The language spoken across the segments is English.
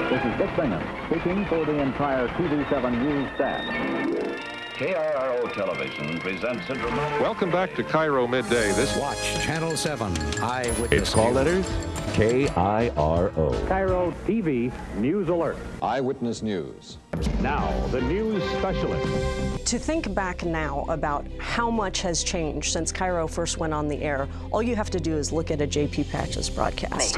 This is Dick Bingham speaking for the entire TV7 News staff. KIRO Television presents a dramatic... Welcome back to KIRO Midday. Watch Channel 7 Eyewitness. It's call letters KIRO. KIRO TV News Alert. Eyewitness News. Now, the news specialist. To think back now about how much has changed since KIRO first went on the air, all you have to do is look at a J.P. Patches broadcast.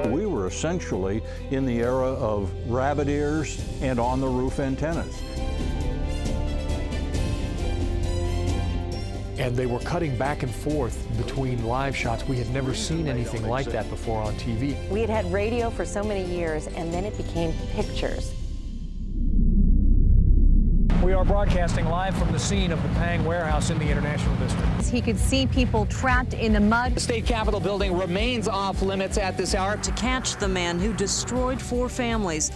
We were essentially in the era of rabbit ears and on-the-roof antennas. And they were cutting back and forth between live shots. We had never seen anything like that before on TV. We had had radio for so many years, and then it became pictures. We are broadcasting live from the scene of the Pang warehouse in the International District. He could see people trapped in the mud. The state capitol building remains off limits at this hour. To catch the man who destroyed 4 families.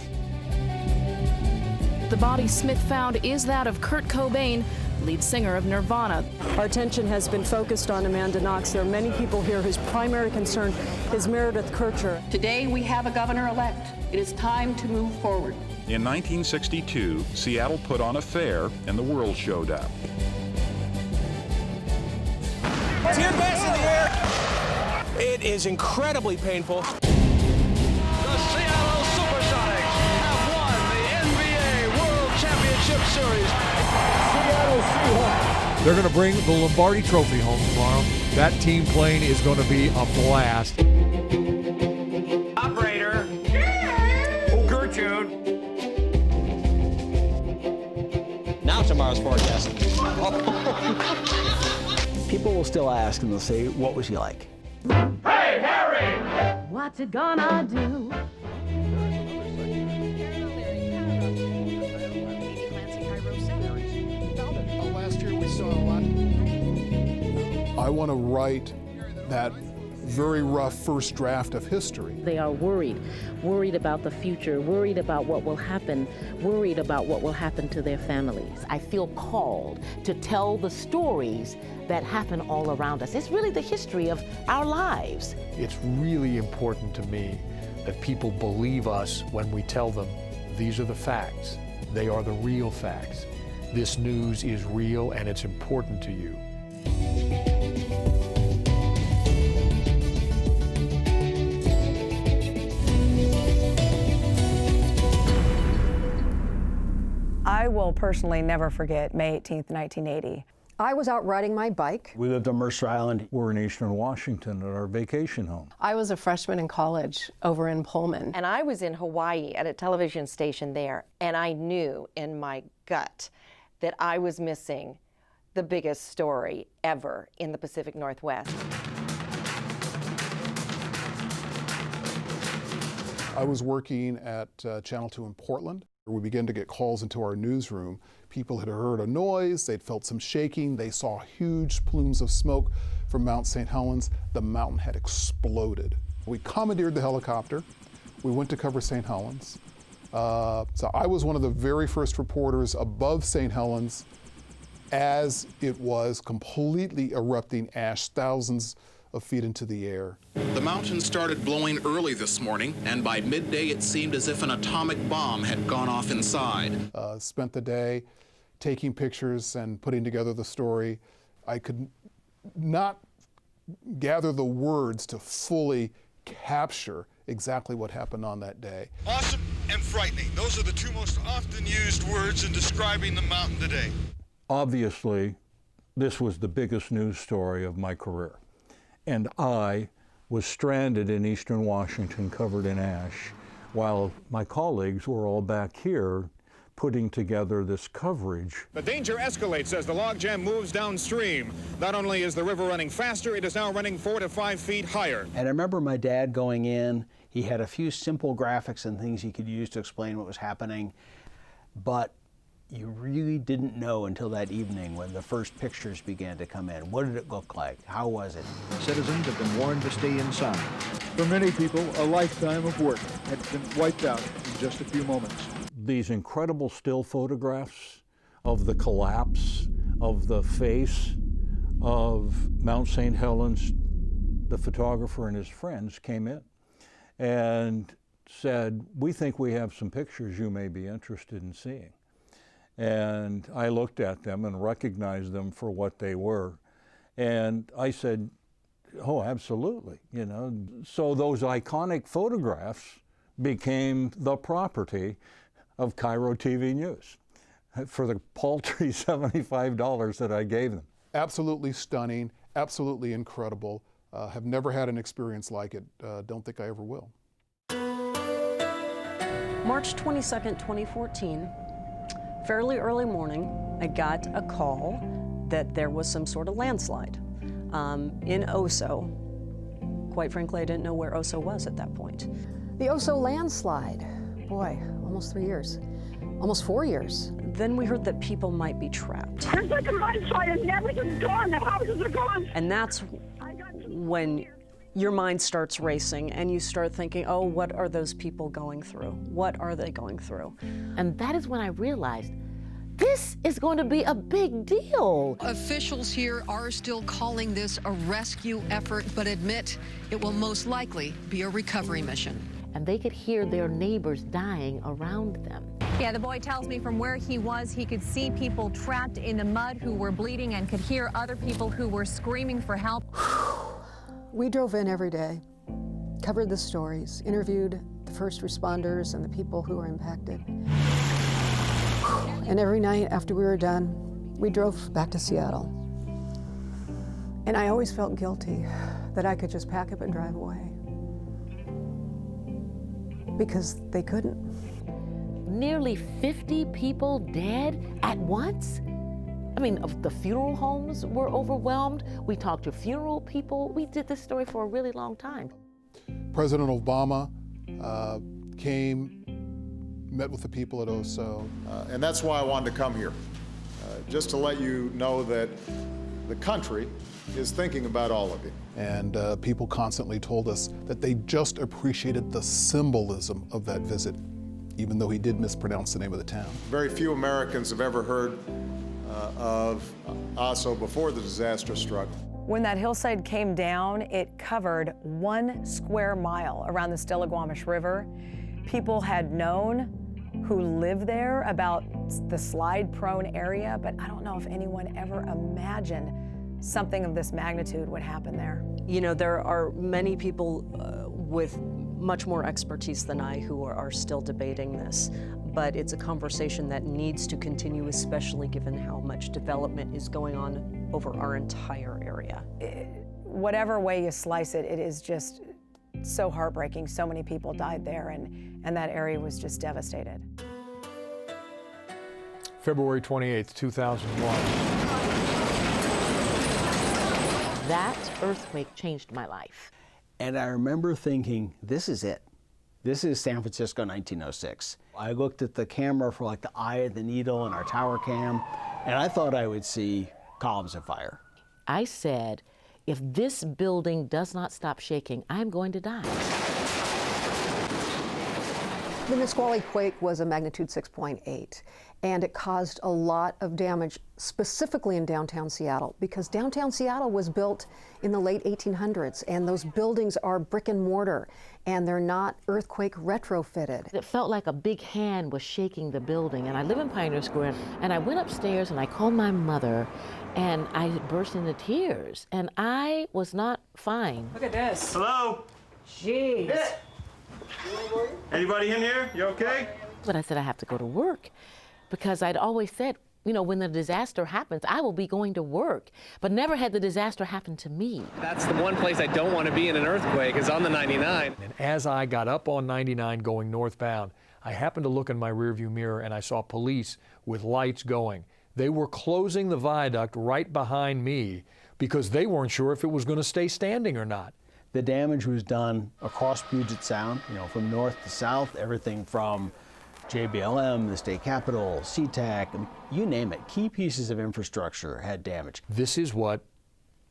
The body Smith found is that of Kurt Cobain, lead singer of Nirvana. Our attention has been focused on Amanda Knox. There are many people here whose primary concern is Meredith Kercher. Today we have a governor-elect. It is time to move forward. In 1962, Seattle put on a fair and the world showed up. Tear gas in the air. It is incredibly painful. The Seattle Supersonics have won the NBA World Championship Series. Seattle Seahawks. They're going to bring the Lombardi Trophy home tomorrow. That team plane is going to be a blast. Operator. Oh, Gertrude. Now tomorrow's forecast. People will still ask and they'll say, what was he like? Hey, Harry! What's it gonna do? Last year we saw a lot. I want to write that very rough first draft of history. They are worried about the future, worried about what will happen, worried about what will happen to their families. I feel called to tell the stories that happen all around us. It's really the history of our lives. It's really important to me that people believe us when we tell them these are the facts. They are the real facts. This news is real and it's important to you. I will personally never forget May 18th, 1980. I was out riding my bike. We lived on Mercer Island. We're in Eastern Washington at our vacation home. I was a freshman in college over in Pullman. And I was in Hawaii at a television station there, and I knew in my gut that I was missing the biggest story ever in the Pacific Northwest. I was working at Channel 2 in Portland. We began to get calls into our newsroom. People had heard a noise, they'd felt some shaking, they saw huge plumes of smoke from Mount St. Helens. The mountain had exploded. We commandeered the helicopter. We went to cover St. Helens. So I was one of the very first reporters above St. Helens as it was completely erupting ash, thousands of feet into the air. The mountain started blowing early this morning, and by midday it seemed as if an atomic bomb had gone off inside. Spent the day taking pictures and putting together the story. I could not gather the words to fully capture exactly what happened on that day. Awesome and frightening. Those are the two most often used words in describing the mountain today. Obviously, this was the biggest news story of my career. And I was stranded in Eastern Washington covered in ash while my colleagues were all back here putting together this coverage. The danger escalates as the logjam moves downstream. Not only is the river running faster, it is now running 4 to 5 feet higher. And I remember my dad going in. He had a few simple graphics and things he could use to explain what was happening. But you really didn't know until that evening when the first pictures began to come in. What did it look like? How was it? Citizens have been warned to stay inside. For many people, a lifetime of work had been wiped out in just a few moments. These incredible still photographs of the collapse of the face of Mount St. Helens, the photographer and his friends came in. and said, "We think we have some pictures you may be interested in seeing." And I looked at them and recognized them for what they were. And I said, "Oh, absolutely," you know. So those iconic photographs became the property of KIRO TV News for the paltry $75 that I gave them. Absolutely stunning, absolutely incredible. Have never had an experience like it. Don't think I ever will. March 22nd, 2014, fairly early morning, I got a call that there was some sort of landslide in Oso. Quite frankly, I didn't know where Oso was at that point. The Oso landslide, boy, almost 3 years, almost 4 years. Then we heard that people might be trapped. There's like a landslide and everything's gone, the houses are gone. And that's when your mind starts racing and you start thinking, oh, what are those people going through? What are they going through? And that is when I realized this is going to be a big deal. Officials here are still calling this a rescue effort, but admit it will most likely be a recovery mission. And they could hear their neighbors dying around them. Yeah, the boy tells me from where he was, he could see people trapped in the mud who were bleeding and could hear other people who were screaming for help. We drove in every day, covered the stories, interviewed the first responders and the people who were impacted. And every night after we were done, we drove back to Seattle. And I always felt guilty that I could just pack up and drive away. Because they couldn't. Nearly 50 people dead at once? I mean, the funeral homes were overwhelmed. We talked to funeral people. We did this story for a really long time. President Obama came, met with the people at Oso. And that's why I wanted to come here, just to let you know that the country is thinking about all of you. And people constantly told us that they just appreciated the symbolism of that visit, even though he did mispronounce the name of the town. Very few Americans have ever heard of Oso before the disaster struck. When that hillside came down, it covered 1 square mile around the Stillaguamish River. People had known who lived there about the slide-prone area, but I don't know if anyone ever imagined something of this magnitude would happen there. You know, there are many people with much more expertise than I who are still debating this, but it's a conversation that needs to continue, especially given how much development is going on over our entire area. Whatever way you slice it, it is just so heartbreaking. So many people died there, and that area was just devastated. February 28th, 2001. That earthquake changed my life. And I remember thinking, this is it. This is San Francisco 1906. I looked at the camera for like the eye of the needle in our tower cam, and I thought I would see columns of fire. I said, if this building does not stop shaking, I'm going to die. The Nisqually quake was a magnitude 6.8, and it caused a lot of damage, specifically in downtown Seattle, because downtown Seattle was built in the late 1800s, and those buildings are brick and mortar, and they're not earthquake retrofitted. It felt like a big hand was shaking the building, and I live in Pioneer Square, and I went upstairs and I called my mother, and I burst into tears, and I was not fine. Look at this. Hello? Jeez. Yeah. Anybody in here? You okay? But I said I have to go to work because I'd always said, you know, when the disaster happens, I will be going to work. But never had the disaster happen to me. That's the one place I don't want to be in an earthquake, is on the 99. And as I got up on 99 going northbound, I happened to look in my rearview mirror and I saw police with lights going. They were closing the viaduct right behind me because they weren't sure if it was going to stay standing or not. The damage was done across Puget Sound, you know, from north to south, everything from JBLM, the state capitol, SeaTac, I mean, you name it. Key pieces of infrastructure had damage. This is what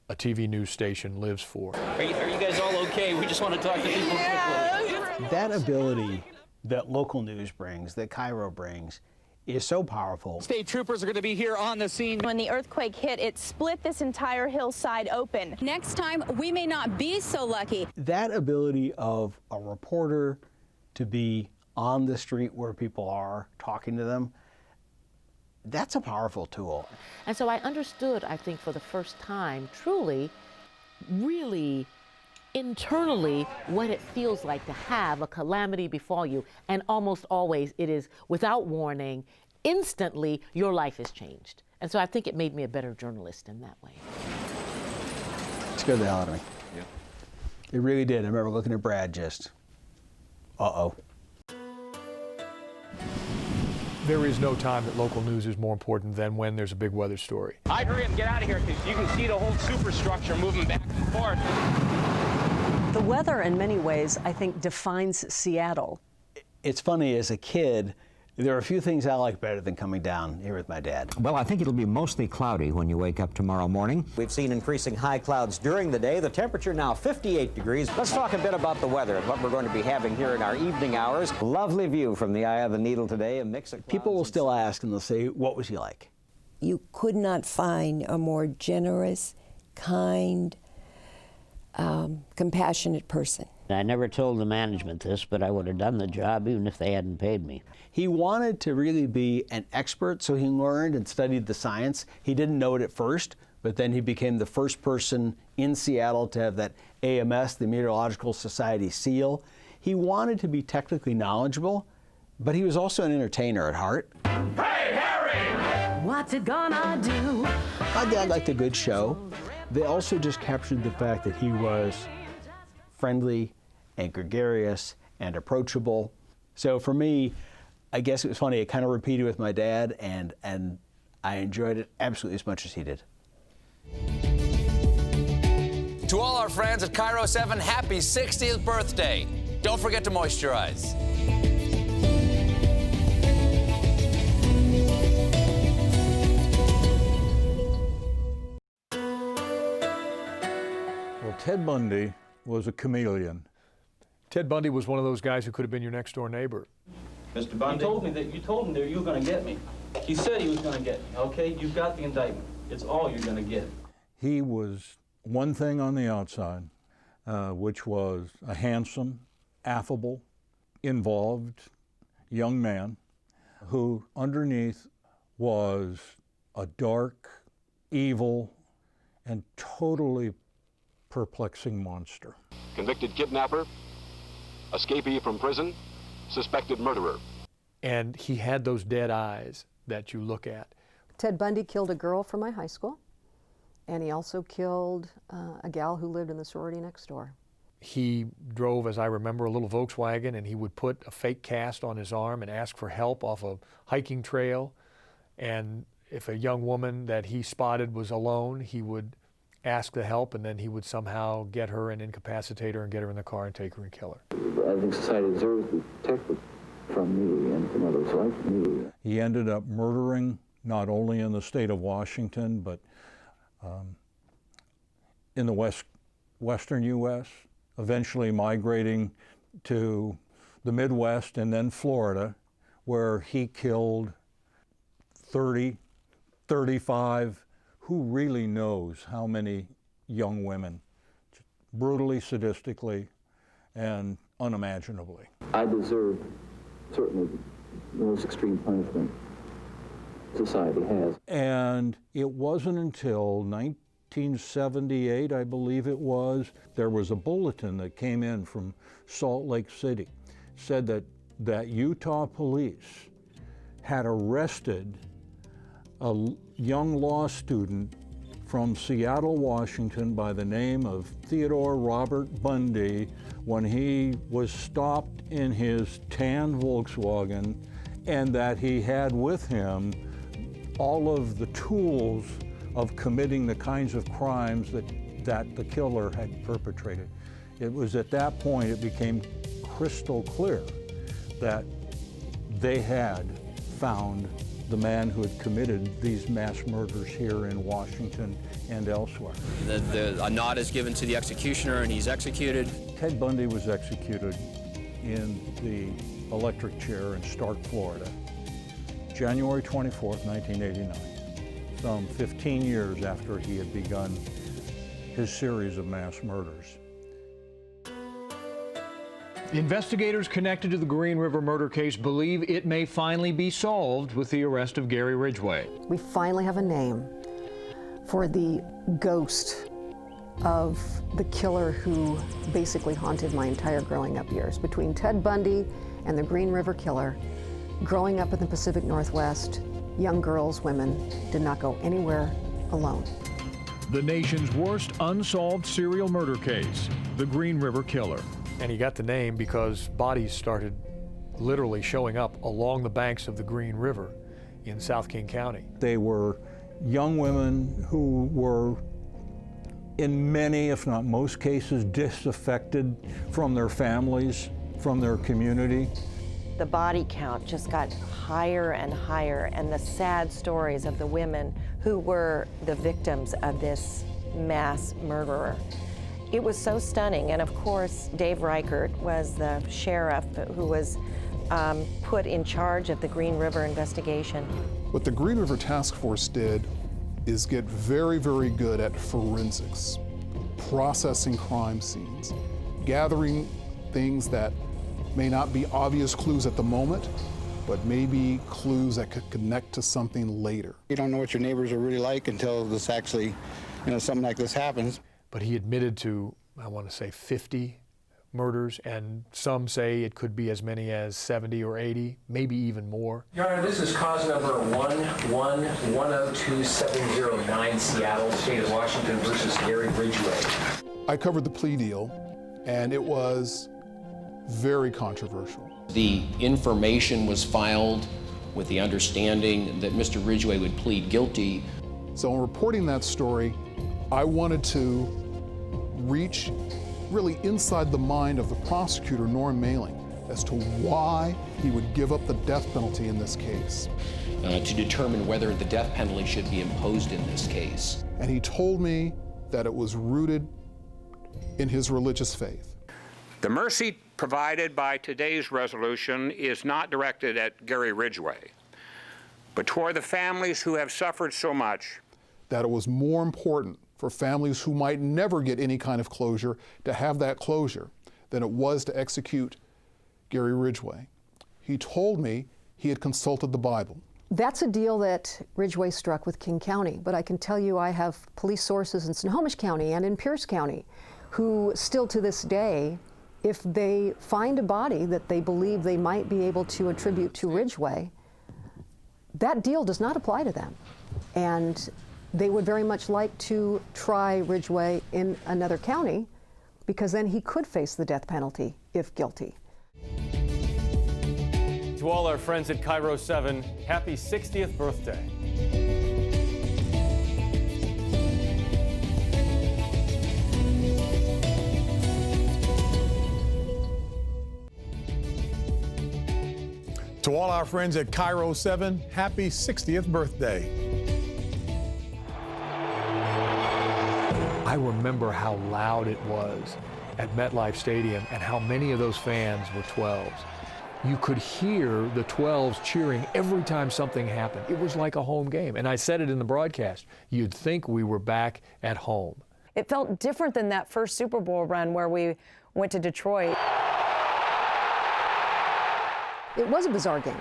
a TV news station lives for. Are you guys all okay? We just want to talk to people quickly. That ability that local news brings, that KIRO brings, is so powerful. State troopers are going to be here on the scene. When the earthquake hit, it split this entire hillside open. Next time, we may not be so lucky. That ability of a reporter to be on the street where people are, talking to them, that's a powerful tool. And so I understood, I think, for the first time, truly, really internally, what it feels like to have a calamity befall you. And almost always it is without warning, instantly, your life is changed. And so I think it made me a better journalist in that way. It scared the hell out of me. Yeah. It really did. I remember looking at Brad just, uh-oh. There is no time that local news is more important than when there's a big weather story. I hurry up and get out of here because you can see the whole superstructure moving back and forth. The weather, in many ways, I think, defines Seattle. It's funny, as a kid, there are a few things I like better than coming down here with my dad. Well, I think it'll be mostly cloudy when you wake up tomorrow morning. We've seen increasing high clouds during the day. The temperature now 58 degrees. Let's talk a bit about the weather and what we're going to be having here in our evening hours. Lovely view from the eye of the needle today. A mix of people will still ask, and they'll say, what was he like? You could not find a more generous, kind, compassionate person. I never told the management this, but I would have done the job even if they hadn't paid me. He wanted to really be an expert, so he learned and studied the science. He didn't know it at first, but then he became the first person in Seattle to have that AMS, the Meteorological Society seal. He wanted to be technically knowledgeable, but he was also an entertainer at heart. Hey, Harry! What's it gonna do? My dad liked a good show. They also just captured the fact that he was friendly and gregarious and approachable. So for me, I guess it was funny. It kind of repeated with my dad, and I enjoyed it absolutely as much as he did. To all our friends at KIRO 7, happy 60th birthday. Don't forget to moisturize. Well, Ted Bundy was a chameleon. Ted Bundy was one of those guys who could have been your next door neighbor. Mr. Bundy? You told me that you were going to get me. He said he was going to get me, okay? You've got the indictment. It's all you're going to get. He was one thing on the outside, which was a handsome, affable, involved young man who underneath was a dark, evil, and totally perplexing monster. Convicted kidnapper, escapee from prison, suspected murderer. And he had those dead eyes that you look at. Ted Bundy killed a girl from my high school, and he also killed a gal who lived in the sorority next door. He drove, as I remember, a little Volkswagen, and he would put a fake cast on his arm and ask for help off a hiking trail. And if a young woman that he spotted was alone, he would ask the help, and then he would somehow get her and incapacitate her and get her in the car and take her and kill her. I think society deserves to protect it from me and from others like me. He ended up murdering not only in the state of Washington, but in the western U.S., eventually migrating to the Midwest and then Florida, where he killed 30, 35, who really knows how many young women, brutally, sadistically, and unimaginably. I deserve certainly the most extreme punishment society has. And it wasn't until 1978, I believe it was, there was a bulletin that came in from Salt Lake City, said that Utah police had arrested a young law student from Seattle, Washington by the name of Theodore Robert Bundy when he was stopped in his tan Volkswagen, and that he had with him all of the tools of committing the kinds of crimes that the killer had perpetrated. It was at that point it became crystal clear that they had found the man who had committed these mass murders here in Washington and elsewhere. A nod is given to the executioner and he's executed. Ted Bundy was executed in the electric chair in Stark, Florida. January 24th, 1989, some 15 years after he had begun his series of mass murders. Investigators connected to the Green River murder case believe it may finally be solved with the arrest of Gary Ridgway. We finally have a name for the ghost of the killer who basically haunted my entire growing up years. Between Ted Bundy and the Green River Killer, growing up in the Pacific Northwest, young girls, women did not go anywhere alone. The nation's worst unsolved serial murder case, the Green River Killer. And he got the name because bodies started literally showing up along the banks of the Green River in South King County. They were young women who were, in many, if not most cases, disaffected from their families, from their community. The body count just got higher and higher, and the sad stories of the women who were the victims of this mass murderer. It was so stunning, and of course, Dave Reichert was the sheriff who was put in charge of the Green River investigation. What the Green River Task Force did is get very, very good at forensics, processing crime scenes, gathering things that may not be obvious clues at the moment, but maybe clues that could connect to something later. You don't know what your neighbors are really like until this actually, something like this happens. But he admitted to, I want to say, 50 murders, and some say it could be as many as 70 or 80, maybe even more. Your Honor, this is cause number 1110279, Seattle, State of Washington versus Gary Ridgway. I covered the plea deal, and it was very controversial. The information was filed with the understanding that Mr. Ridgway would plead guilty. So in reporting that story, I wanted to reach really inside the mind of the prosecutor, Norm Mailing, as to why he would give up the death penalty in this case. To determine whether the death penalty should be imposed in this case. And he told me that it was rooted in his religious faith. The mercy provided by today's resolution is not directed at Gary Ridgway, but toward the families who have suffered so much. That it was more important for families who might never get any kind of closure to have that closure than it was to execute Gary Ridgway. He told me he had consulted the Bible. That's a deal that Ridgway struck with King County, but I can tell you I have police sources in Snohomish County and in Pierce County who still to this day, if they find a body that they believe they might be able to attribute to Ridgway, that deal does not apply to them. And they would very much like to try Ridgway in another county because then he could face the death penalty if guilty. To all our friends at KIRO 7, happy 60th birthday. To all our friends at KIRO 7, happy 60th birthday. I remember how loud it was at MetLife Stadium and how many of those fans were 12s. You could hear the 12s cheering every time something happened. It was like a home game. And I said it in the broadcast. You'd think we were back at home. It felt different than that first Super Bowl run where we went to Detroit. It was a bizarre game.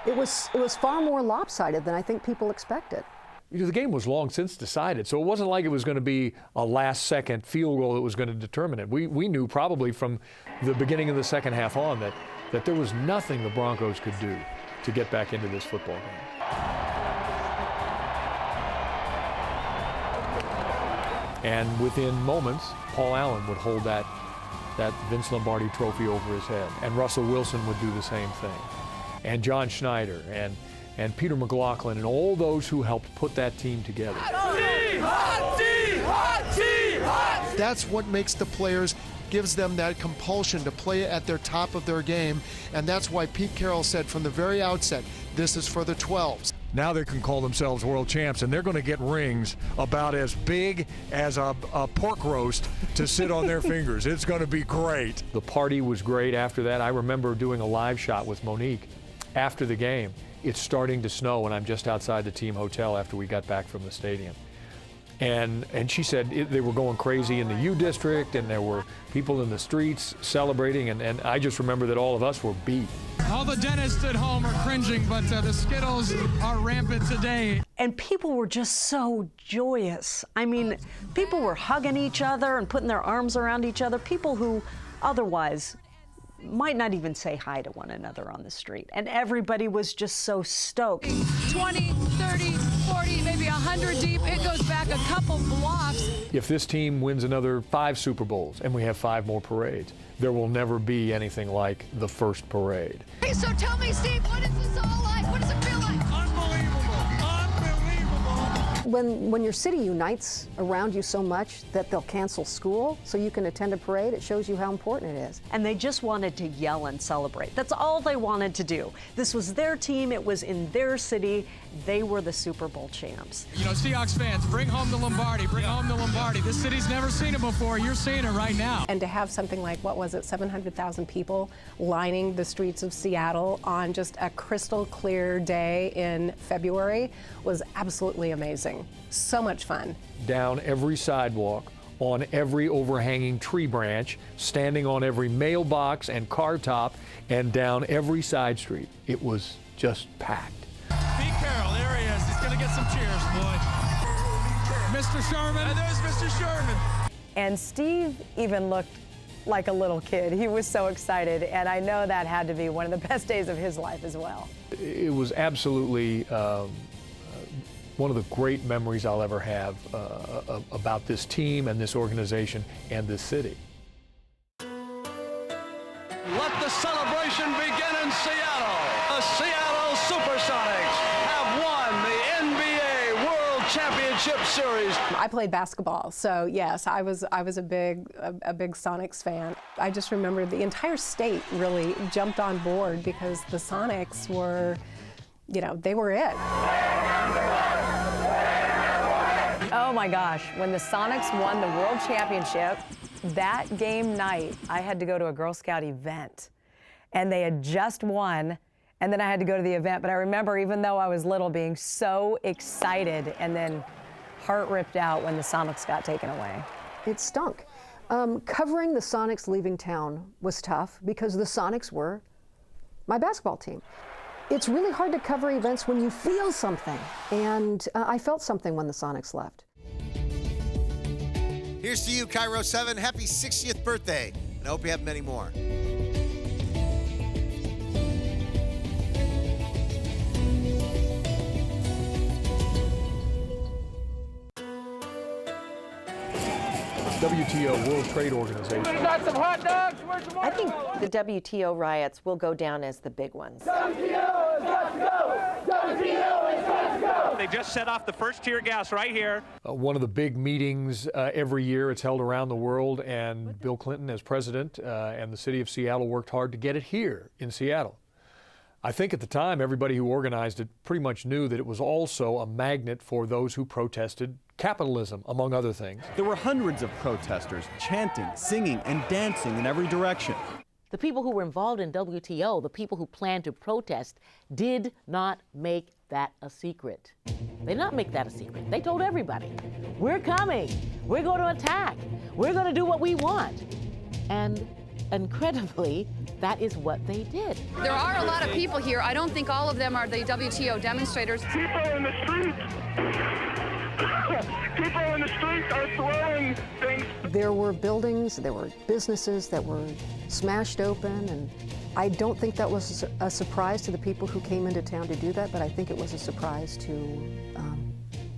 It was far more lopsided than I think people expected. The game was long since decided, so it wasn't like it was going to be a last-second field goal that was going to determine it. We knew probably from the beginning of the second half on that there was nothing the Broncos could do to get back into this football game. And within moments, Paul Allen would hold that Vince Lombardi trophy over his head, and Russell Wilson would do the same thing, and John Schneider, and Peter McLaughlin, and all those who helped put that team together. That's what makes the players, gives them that compulsion to play at their top of their game, and that's why Pete Carroll said from the very outset, this is for the 12s. Now they can call themselves world champs, and they're going to get rings about as big as a pork roast to sit on their fingers. It's going to be great. The party was great after that. I remember doing a live shot with Monique after the game, it's starting to snow, and I'm just outside the team hotel after we got back from the stadium. And she said they were going crazy in the U District, and there were people in the streets celebrating, and I just remember that all of us were beat. All the dentists at home are cringing, but the Skittles are rampant today. And people were just so joyous. I mean, people were hugging each other and putting their arms around each other, people who otherwise might not even say hi to one another on the street. And everybody was just so stoked. 20, 30, 40, maybe 100 deep. It goes back a couple blocks. If this team wins another 5 Super Bowls and we have 5 more parades, there will never be anything like the first parade. Hey, so tell me, Steve, what is this all like? What does it feel like? When your city unites around you so much that they'll cancel school so you can attend a parade, it shows you how important it is. And they just wanted to yell and celebrate. That's all they wanted to do. This was their team, it was in their city. They were the Super Bowl champs. You know, Seahawks fans, bring home the Lombardi, bring home the Lombardi. This city's never seen it before. You're seeing it right now. And to have something like, what was it, 700,000 people lining the streets of Seattle on just a crystal clear day in February was absolutely amazing. So much fun. Down every sidewalk, on every overhanging tree branch, standing on every mailbox and car top, and down every side street. It was just packed. Pete Carroll, there he is. He's going to get some cheers, boy. Mr. Sherman. And there's Mr. Sherman. And Steve even looked like a little kid. He was so excited, and I know that had to be one of the best days of his life as well. It was absolutely one of the great memories I'll ever have about this team and this organization and this city. Let the celebration begin in Seattle. The Seattle Supersonics have won the NBA World Championship Series. I played basketball, so yes, I was a big Sonics fan. I just remember the entire state really jumped on board because the Sonics were, you know, they were it. Oh my gosh, when the Sonics won the World Championship, that game night, I had to go to a Girl Scout event. And they had just won, and then I had to go to the event. But I remember, even though I was little, being so excited and then heart ripped out when the Sonics got taken away. It stunk. Covering the Sonics leaving town was tough because the Sonics were my basketball team. It's really hard to cover events when you feel something, and I felt something when the Sonics left. Here's to you, KIRO 7. Happy 60th birthday, and I hope you have many more. WTO, World Trade Organization. We got some hot dogs. Where's the I think the WTO riots will go down as the big ones. WTO is got to go. WTO is got to go. They just set off the first tear gas right here. One of the big meetings every year. It's held around the world, and Bill Clinton, as president, and the city of Seattle worked hard to get it here in Seattle. I think at the time, everybody who organized it pretty much knew that it was also a magnet for those who protested capitalism, among other things. There were hundreds of protesters chanting, singing, and dancing in every direction. The people who were involved in WTO, the people who planned to protest, did not make that a secret. They did not make that a secret. They told everybody, we're coming, we're going to attack, we're going to do what we want. And incredibly, that is what they did. There are a lot of people here. I don't think all of them are the WTO demonstrators. People in the streets. People in the streets are throwing things. There were buildings, there were businesses that were smashed open, and I don't think that was a surprise to the people who came into town to do that, but I think it was a surprise to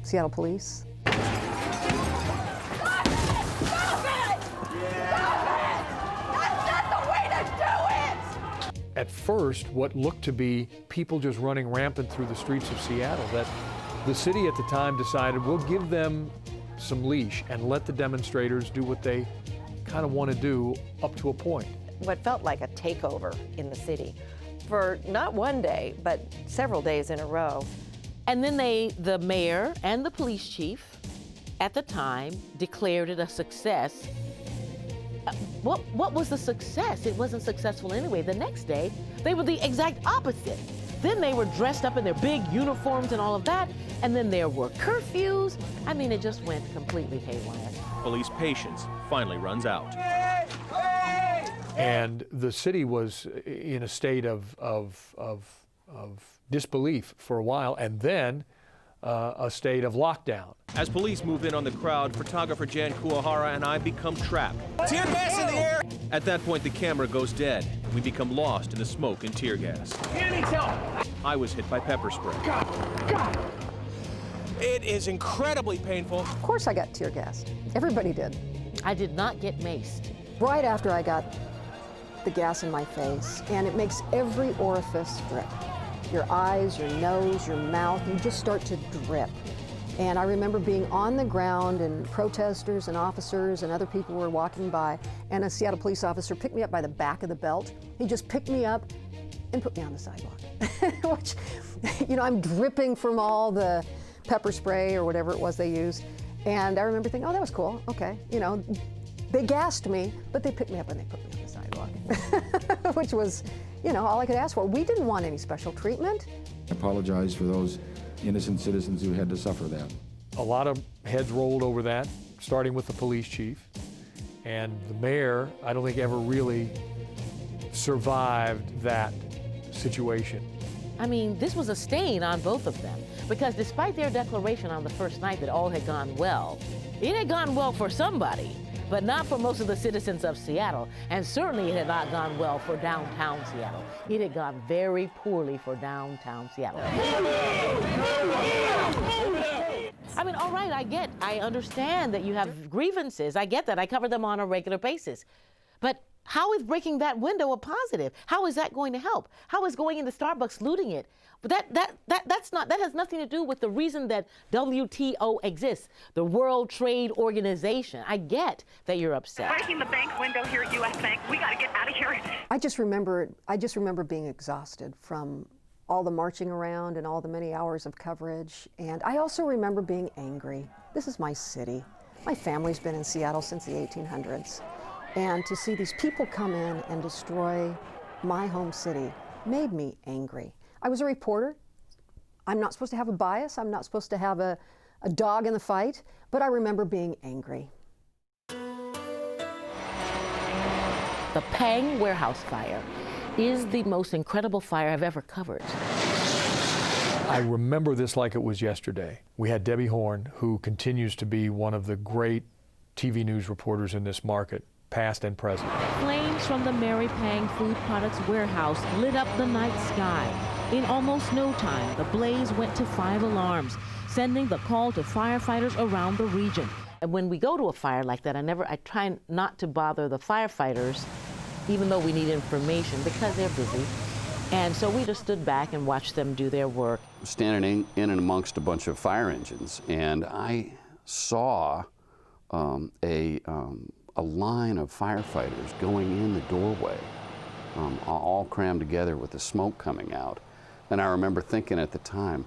Seattle police. At first, what looked to be people just running rampant through the streets of Seattle, that the city at the time decided we'll give them some leash and let the demonstrators do what they kind of want to do up to a point. What felt like a takeover in the city for not one day, but several days in a row. And then the mayor and the police chief at the time declared it a success. What was the success? It wasn't successful anyway. The next day, they were the exact opposite. Then they were dressed up in their big uniforms and all of that. And then there were curfews. I mean, it just went completely haywire. Police patience finally runs out. And the city was in a state of disbelief for a while, and then a state of lockdown. As police move in on the crowd, photographer Jan Kuwahara and I become trapped. Tear gas in the air! At that point, the camera goes dead, and we become lost in the smoke and tear gas. I was hit by pepper spray. It is incredibly painful. Of course I got tear gassed. Everybody did. I did not get maced. Right after I got the gas in my face, and it makes every orifice drip. Your eyes, your nose, your mouth, you just start to drip. And I remember being on the ground, and protesters and officers and other people were walking by, and a Seattle police officer picked me up by the back of the belt. He just picked me up and put me on the sidewalk. Which, you know, I'm dripping from all the pepper spray or whatever it was they used. And I remember thinking, oh, that was cool, okay. You know, they gassed me, but they picked me up and they put me on the sidewalk, which was, you know, all I could ask for. We didn't want any special treatment. I apologize for those innocent citizens who had to suffer that. A lot of heads rolled over that, starting with the police chief. And the mayor, I don't think ever really survived that situation. I mean, this was a stain on both of them, because despite their declaration on the first night that all had gone well, it had gone well for somebody, but not for most of the citizens of Seattle, and certainly it had not gone well for downtown Seattle. It had gone very poorly for downtown Seattle. I mean, all right, I understand that you have grievances. I get that. I cover them on a regular basis. But how is breaking that window a positive? How is that going to help? How is going into Starbucks looting it? But that has nothing to do with the reason that WTO exists, the World Trade Organization. I get that you're upset. Breaking the bank window here at U.S. Bank. We got to get out of here. I just remember being exhausted from all the marching around and all the many hours of coverage. And I also remember being angry. This is my city. My family's been in Seattle since the 1800s. And to see these people come in and destroy my home city made me angry. I was a reporter. I'm not supposed to have a bias. I'm not supposed to have a dog in the fight, but I remember being angry. The Pang warehouse fire is the most incredible fire I've ever covered. I remember this like it was yesterday. We had Debbie Horn, who continues to be one of the great TV news reporters in this market, past and present. Flames from the Mary Pang Food Products warehouse lit up the night sky. In almost no time, the blaze went to 5 alarms, sending the call to firefighters around the region. And when we go to a fire like that, I try not to bother the firefighters, even though we need information, because they're busy. And so we just stood back and watched them do their work. Standing in and amongst a bunch of fire engines, and I saw a line of firefighters going in the doorway, all crammed together with the smoke coming out. And I remember thinking at the time,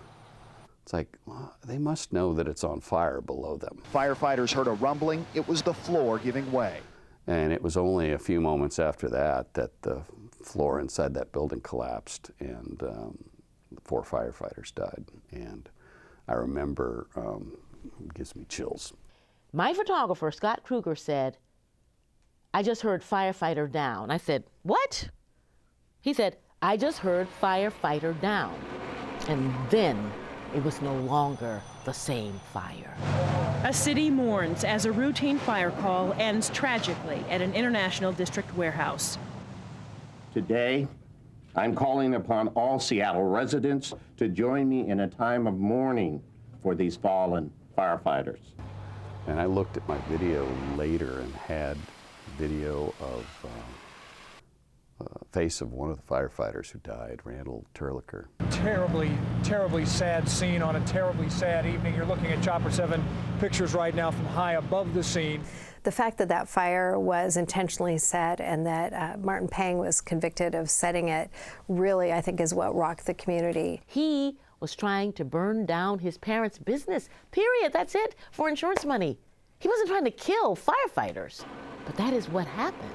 it's like, well, they must know that it's on fire below them. Firefighters heard a rumbling. It was the floor giving way. And it was only a few moments after that that the floor inside that building collapsed, and 4 firefighters died. And I remember, it gives me chills. My photographer, Scott Kruger, said, I just heard firefighter down. I said, what? He said, I just heard firefighter down. And then it was no longer the same fire. A city mourns as a routine fire call ends tragically at an International District warehouse. Today, I'm calling upon all Seattle residents to join me in a time of mourning for these fallen firefighters. And I looked at my video later and had video of face of one of the firefighters who died, Randall Terlicker. Terribly, terribly sad scene on a terribly sad evening. You're looking at Chopper 7 pictures right now from high above the scene. The fact that that fire was intentionally set and that Martin Pang was convicted of setting it really, I think, is what rocked the community. He was trying to burn down his parents' business, period. That's it, for insurance money. He wasn't trying to kill firefighters, but that is what happened.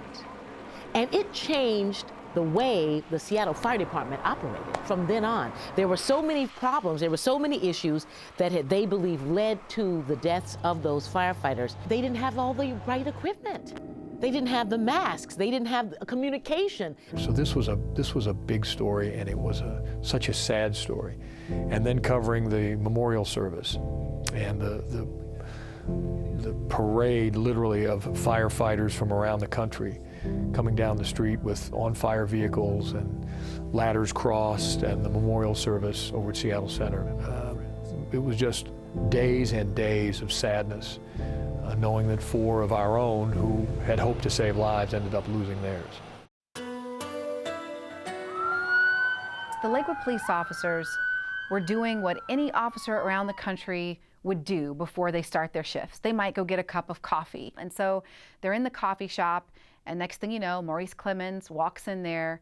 And it changed the way the Seattle Fire Department operated from then on. There were so many problems, there were so many issues that they believe led to the deaths of those firefighters. They didn't have all the right equipment. They didn't have the masks. They didn't have communication. So this was a big story, and it was such a sad story. And then covering the memorial service and the parade, literally, of firefighters from around the country coming down the street with on-fire vehicles and ladders crossed, and the memorial service over at Seattle Center. It was just days and days of sadness, knowing that 4 of our own who had hoped to save lives ended up losing theirs. The Lakewood police officers were doing what any officer around the country would do before they start their shifts. They might go get a cup of coffee. And so they're in the coffee shop, and next thing you know, Maurice Clemens walks in there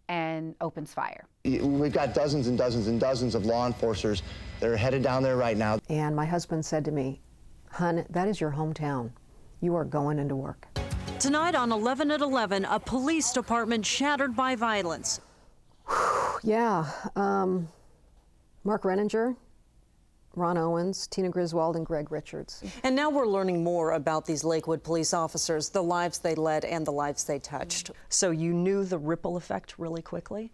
and opens fire. We've got dozens and dozens and dozens of law enforcers that are headed down there right now. And my husband said to me, "Hun, that is your hometown. You are going into work." Tonight on 11 at 11, a police department shattered by violence. Yeah, Mark Renninger, Ron Owens, Tina Griswold, and Greg Richards. And now we're learning more about these Lakewood police officers, the lives they led and the lives they touched. So you knew the ripple effect really quickly.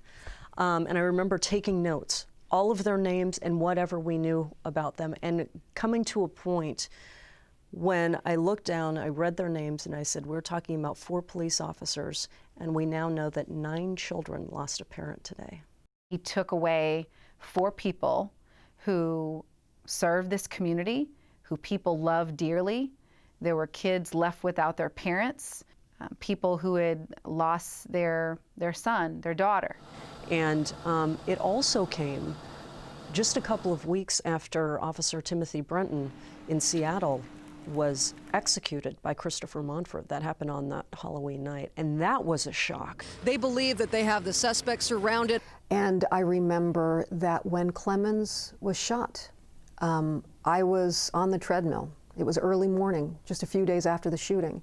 And I remember taking notes, all of their names and whatever we knew about them, and coming to a point when I looked down, I read their names, and I said, we're talking about 4 police officers, and we now know that 9 children lost a parent today. He took away 4 people who served this community, who people loved dearly. There were kids left without their parents, people who had lost their son, their daughter. And it also came just a couple of weeks after Officer Timothy Brenton in Seattle was executed by Christopher Monfort. That happened on that Halloween night, and that was a shock. They believe that they have the suspects surrounded. And I remember that when Clemens was shot, I was on the treadmill. It was early morning, just a few days after the shooting,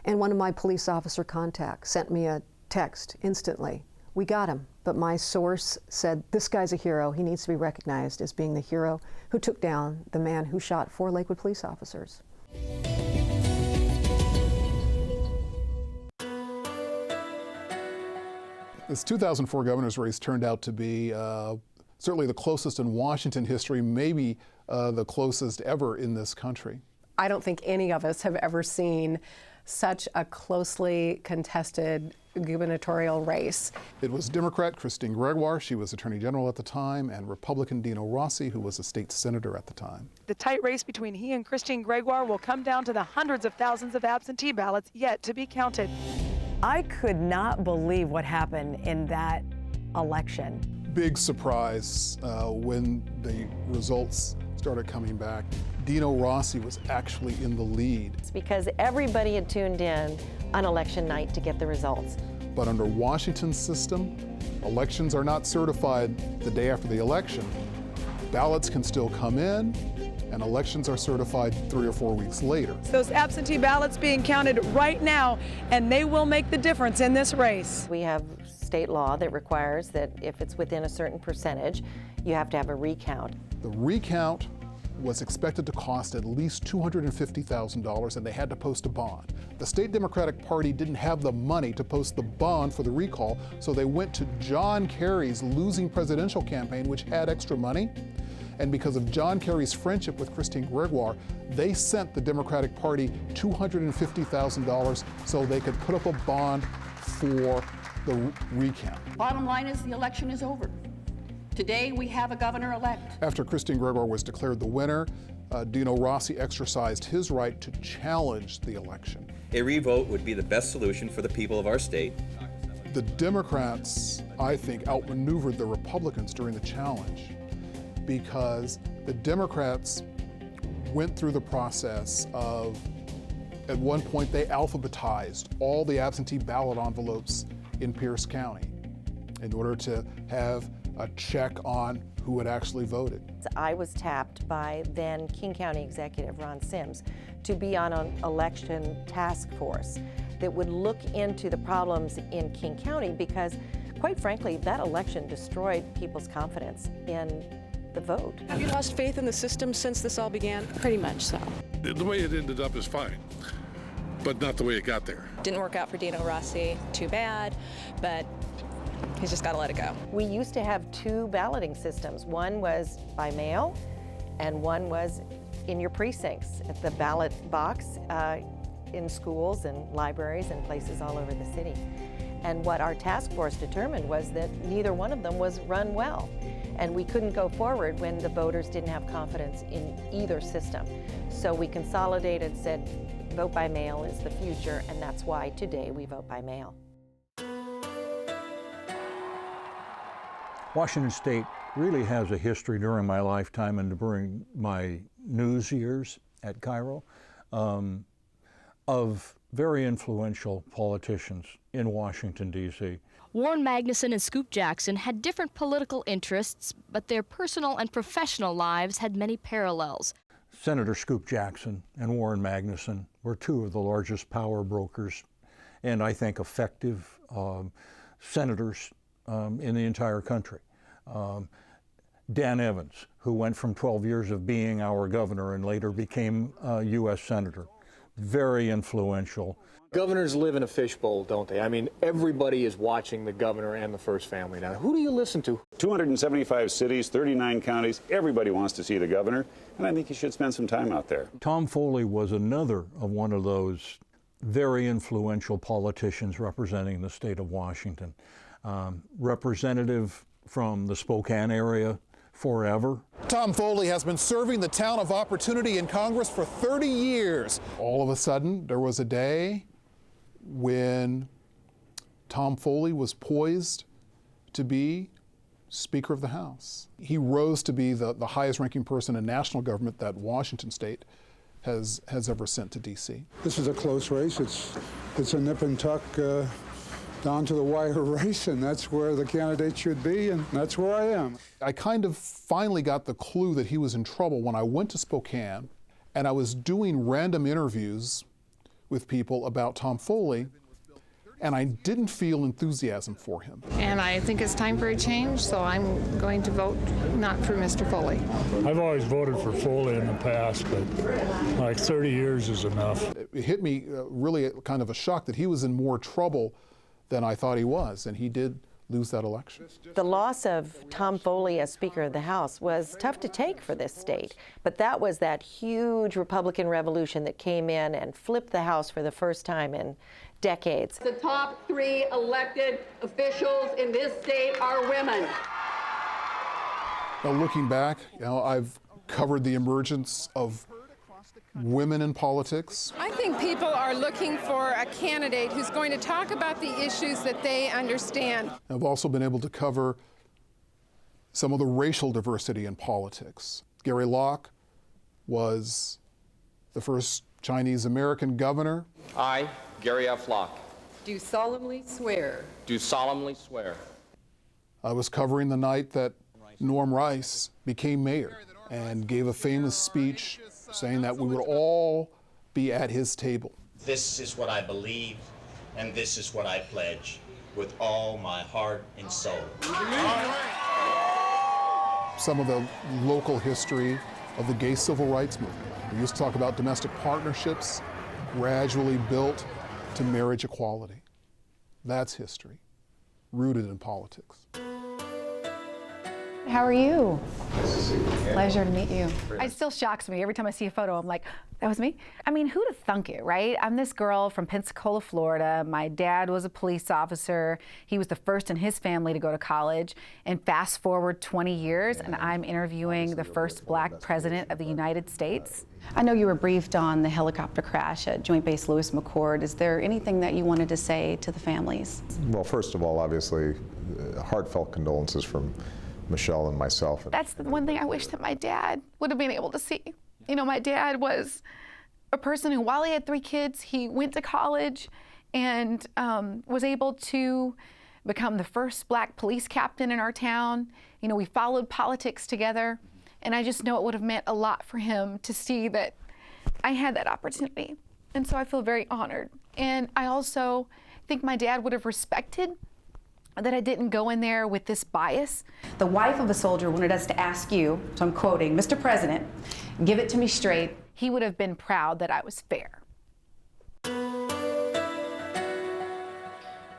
and one of my police officer contacts sent me a text instantly. We got him, but my source said, this guy's a hero. He needs to be recognized as being the hero who took down the man who shot 4 Lakewood police officers. This 2004 governor's race turned out to be certainly the closest in Washington history, maybe the closest ever in this country. I don't think any of us have ever seen such a closely contested gubernatorial race. It was Democrat Christine Gregoire, she was Attorney General at the time, and Republican Dino Rossi, who was a state senator at the time. The tight race between he and Christine Gregoire will come down to the hundreds of thousands of absentee ballots yet to be counted. I could not believe what happened in that election. Big surprise when the results started coming back. Dino Rossi was actually in the lead. It's because everybody had tuned in on election night to get the results. But under Washington's system, elections are not certified the day after the election. Ballots can still come in, and elections are certified 3 or 4 weeks later. Those absentee ballots being counted right now, and they will make the difference in this race. We have state law that requires that if it's within a certain percentage, you have to have a recount. The recount was expected to cost at least $250,000, and they had to post a bond. The state Democratic Party didn't have the money to post the bond for the recall, so they went to John Kerry's losing presidential campaign, which had extra money. And because of John Kerry's friendship with Christine Gregoire, they sent the Democratic Party $250,000 so they could put up a bond for the recount. Bottom line is the election is over. Today we have a governor-elect. After Christine Gregoire was declared the winner, Dino Rossi exercised his right to challenge the election. A revote would be the best solution for the people of our state. The Democrats, I think, outmaneuvered the Republicans during the challenge because the Democrats went through the process of, at one point, they alphabetized all the absentee ballot envelopes in Pierce County in order to have a check on who had actually voted. I was tapped by then King County Executive Ron Sims to be on an election task force that would look into the problems in King County because quite frankly, that election destroyed people's confidence in the vote. Have you lost faith in the system since this all began? Pretty much so. The way it ended up is fine, but not the way it got there. Didn't work out for Dino Rossi, too bad, but he's just got to let it go. We used to have two balloting systems. One was by mail, and one was in your precincts, at the ballot box in schools and libraries and places all over the city. And what our task force determined was that neither one of them was run well. And we couldn't go forward when the voters didn't have confidence in either system. So we consolidated, said vote by mail is the future, and that's why today we vote by mail. Washington State really has a history during my lifetime and during my news years at KIRO of very influential politicians in Washington, D.C. Warren Magnuson and Scoop Jackson had different political interests, but their personal and professional lives had many parallels. Senator Scoop Jackson and Warren Magnuson were two of the largest power brokers and I think effective senators in the entire country. Dan Evans, who went from 12 years of being our governor and later became a U.S. Senator, very influential. Governors live in a fishbowl, don't they? I mean, everybody is watching the governor and the first family now. Who do you listen to? 275 cities, 39 counties, everybody wants to see the governor, and I think he should spend some time out there. Tom Foley was another of one of those very influential politicians representing the state of Washington. Representative from the Spokane area forever. Tom Foley has been serving the town of Opportunity in Congress for 30 years. All of a sudden, there was a day when Tom Foley was poised to be Speaker of the House. He rose to be the highest ranking person in national government that Washington State has ever sent to D.C. This is a close race. It's a nip and tuck down to the wire race, and that's where the candidate should be, and that's where I am. I kind of finally got the clue that he was in trouble when I went to Spokane and I was doing random interviews with people about Tom Foley, and I didn't feel enthusiasm for him. And I think it's time for a change, so I'm going to vote not for Mr. Foley. I've always voted for Foley in the past, but like 30 years is enough. It hit me really kind of a shock that he was in more trouble than I thought he was, and he did lose that election. The loss of Tom Foley as Speaker of the House was tough to take for this state, but that was that huge Republican revolution that came in and flipped the House for the first time in decades. The top 3 elected officials in this state are women. Now, looking back, I've covered the emergence of women in politics. I think people are looking for a candidate who's going to talk about the issues that they understand. I've also been able to cover some of the racial diversity in politics. Gary Locke was the first Chinese American governor. I, Gary F. Locke, Do solemnly swear. do solemnly swear. I was covering the night that Norm Rice became mayor and gave a famous speech saying that we would all be at his table. This is what I believe, and this is what I pledge with all my heart and soul. Some of the local history of the gay civil rights movement. We used to talk about domestic partnerships, gradually built to marriage equality. That's history, rooted in politics. How are you? Pleasure to meet you. It still shocks me every time I see a photo. I'm like, that was me? I mean, who'd have thunk it, right? I'm this girl from Pensacola, Florida. My dad was a police officer. He was the first in his family to go to college. And fast forward 20 years, and I'm interviewing the first black president of the United States. I know you were briefed on the helicopter crash at Joint Base Lewis McChord. Is there anything that you wanted to say to the families? Well, first of all, obviously, heartfelt condolences from Michelle and myself. That's the one thing I wish that my dad would have been able to see. You know, my dad was a person who, while he had 3 kids, he went to college and was able to become the first black police captain in our town. You know, we followed politics together, and I just know it would have meant a lot for him to see that I had that opportunity. And so I feel very honored. And I also think my dad would have respected that I didn't go in there with this bias. The wife of a soldier wanted us to ask you, so I'm quoting, Mr. President, give it to me straight. He would have been proud that I was fair.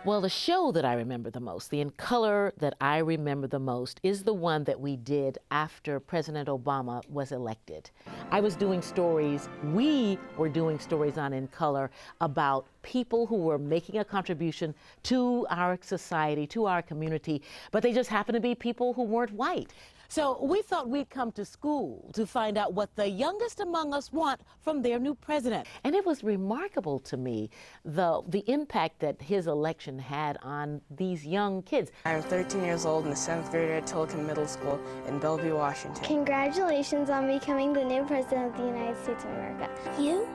Well, the show that I remember the most, the In Color that I remember the most, is the one that we did after President Obama was elected. I was doing stories, we were doing stories on In Color about people who were making a contribution to our society, to our community, but they just happened to be people who weren't white. So we thought we'd come to school to find out what the youngest among us want from their new president. And it was remarkable to me, the impact that his election had on these young kids. I'm 13 years old and a 7th grader at Tolkien Middle School in Bellevue, Washington. Congratulations on becoming the new president of the United States of America. You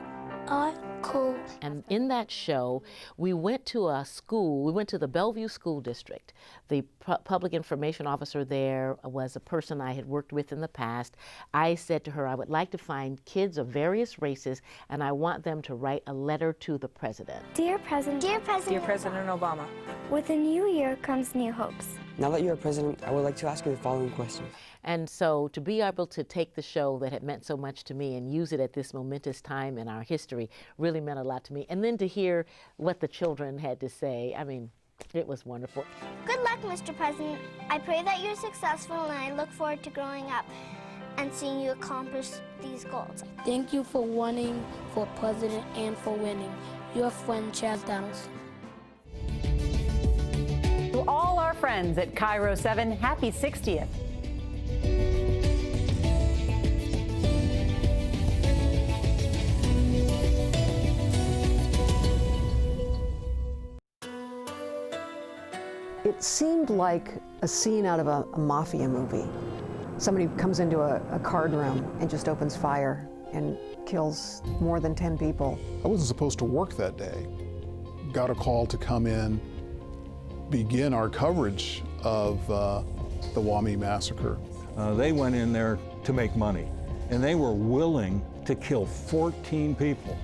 are cool. And in that show, we went to a school, we went to the Bellevue School District. The public information officer there was a person I had worked with in the past. I said to her, I would like to find kids of various races, and I want them to write a letter to the president. Dear President. Dear President. Dear President Obama. With a new year comes new hopes. Now that you're president, I would like to ask you the following question. And so to be able to take the show that had meant so much to me and use it at this momentous time in our history really meant a lot to me. And then to hear what the children had to say, I mean, it was wonderful. Good luck, Mr. President. I pray that you're successful, and I look forward to growing up and seeing you accomplish these goals. Thank you for running for president and for winning. Your friend, Chaz Donaldson. To all our friends at KIRO 7, happy 60th. It seemed like a scene out of a mafia movie. Somebody comes into a card room and just opens fire and kills more than 10 people. I wasn't supposed to work that day. Got a call to come in, begin our coverage of the Wami massacre. They went in there to make money, and they were willing to kill 14 people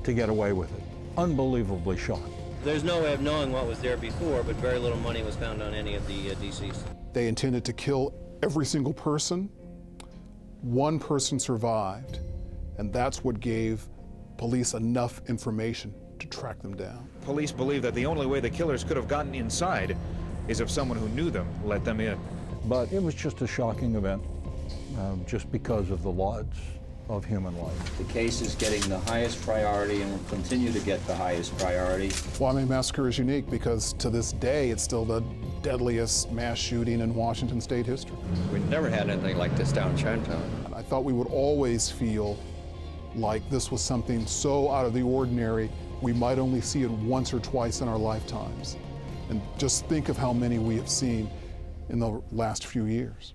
to get away with it. Unbelievably shocking. There's no way of knowing what was there before, but very little money was found on any of the deceased. They intended to kill every single person. One person survived, and that's what gave police enough information to track them down. Police believe that the only way the killers could have gotten inside is if someone who knew them let them in. But it was just a shocking event, just because of the odds of human life. The case is getting the highest priority and will continue to get the highest priority. Wami massacre is unique because to this day it's still the deadliest mass shooting in Washington state history. We've never had anything like this down in Chinatown. I thought we would always feel like this was something so out of the ordinary we might only see it once or twice in our lifetimes. And just think of how many we have seen in the last few years.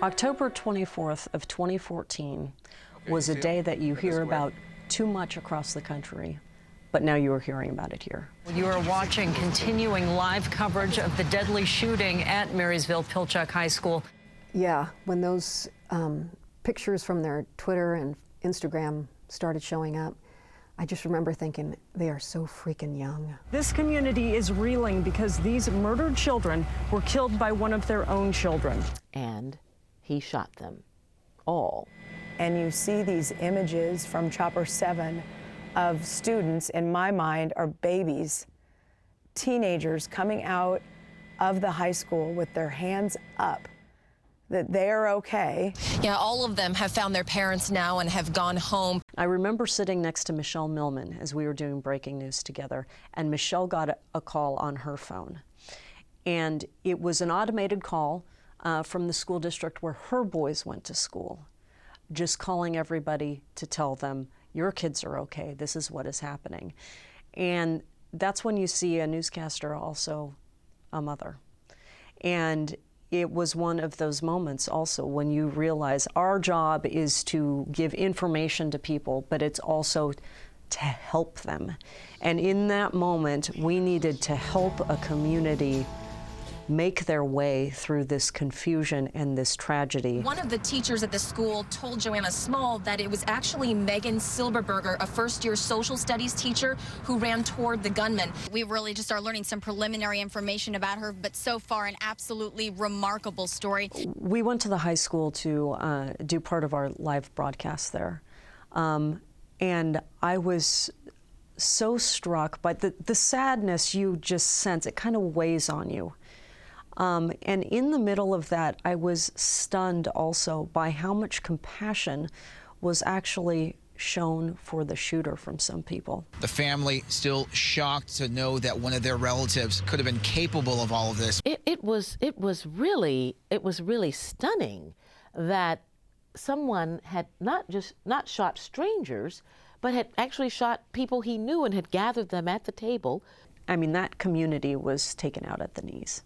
October 24th of 2014 was a day that you hear about too much across the country, but now you are hearing about it here. You are watching continuing live coverage of the deadly shooting at Marysville Pilchuck High School. Yeah, when those pictures from their Twitter and Instagram started showing up, I just remember thinking, they are so freaking young. This community is reeling because these murdered children were killed by one of their own children. And he shot them all. And you see these images from Chopper 7 of students, in my mind, are babies, teenagers coming out of the high school with their hands up, that they're okay. Yeah, all of them have found their parents now and have gone home. I remember sitting next to Michelle Millman as we were doing breaking news together, and Michelle got a call on her phone. And it was an automated call from the school district where her boys went to school, just calling everybody to tell them, your kids are okay, this is what is happening. And that's when you see a newscaster also a mother. And it was one of those moments also when you realize our job is to give information to people, but it's also to help them. And in that moment, we needed to help a community make their way through this confusion and this tragedy. One of the teachers at the school told Joanna Small that it was actually Megan Silberberger, a first-year social studies teacher, who ran toward the gunman. We really just are learning some preliminary information about her, but so far an absolutely remarkable story. We went to the high school to do part of our live broadcast there. And I was so struck by the sadness you just sense. It kind of weighs on you. And in the middle of that, I was stunned also by how much compassion was actually shown for the shooter from some people. The family still shocked to know that one of their relatives could have been capable of all of this. It was really stunning that someone had not shot strangers, but had actually shot people he knew and had gathered them at the table. I mean, that community was taken out at the knees.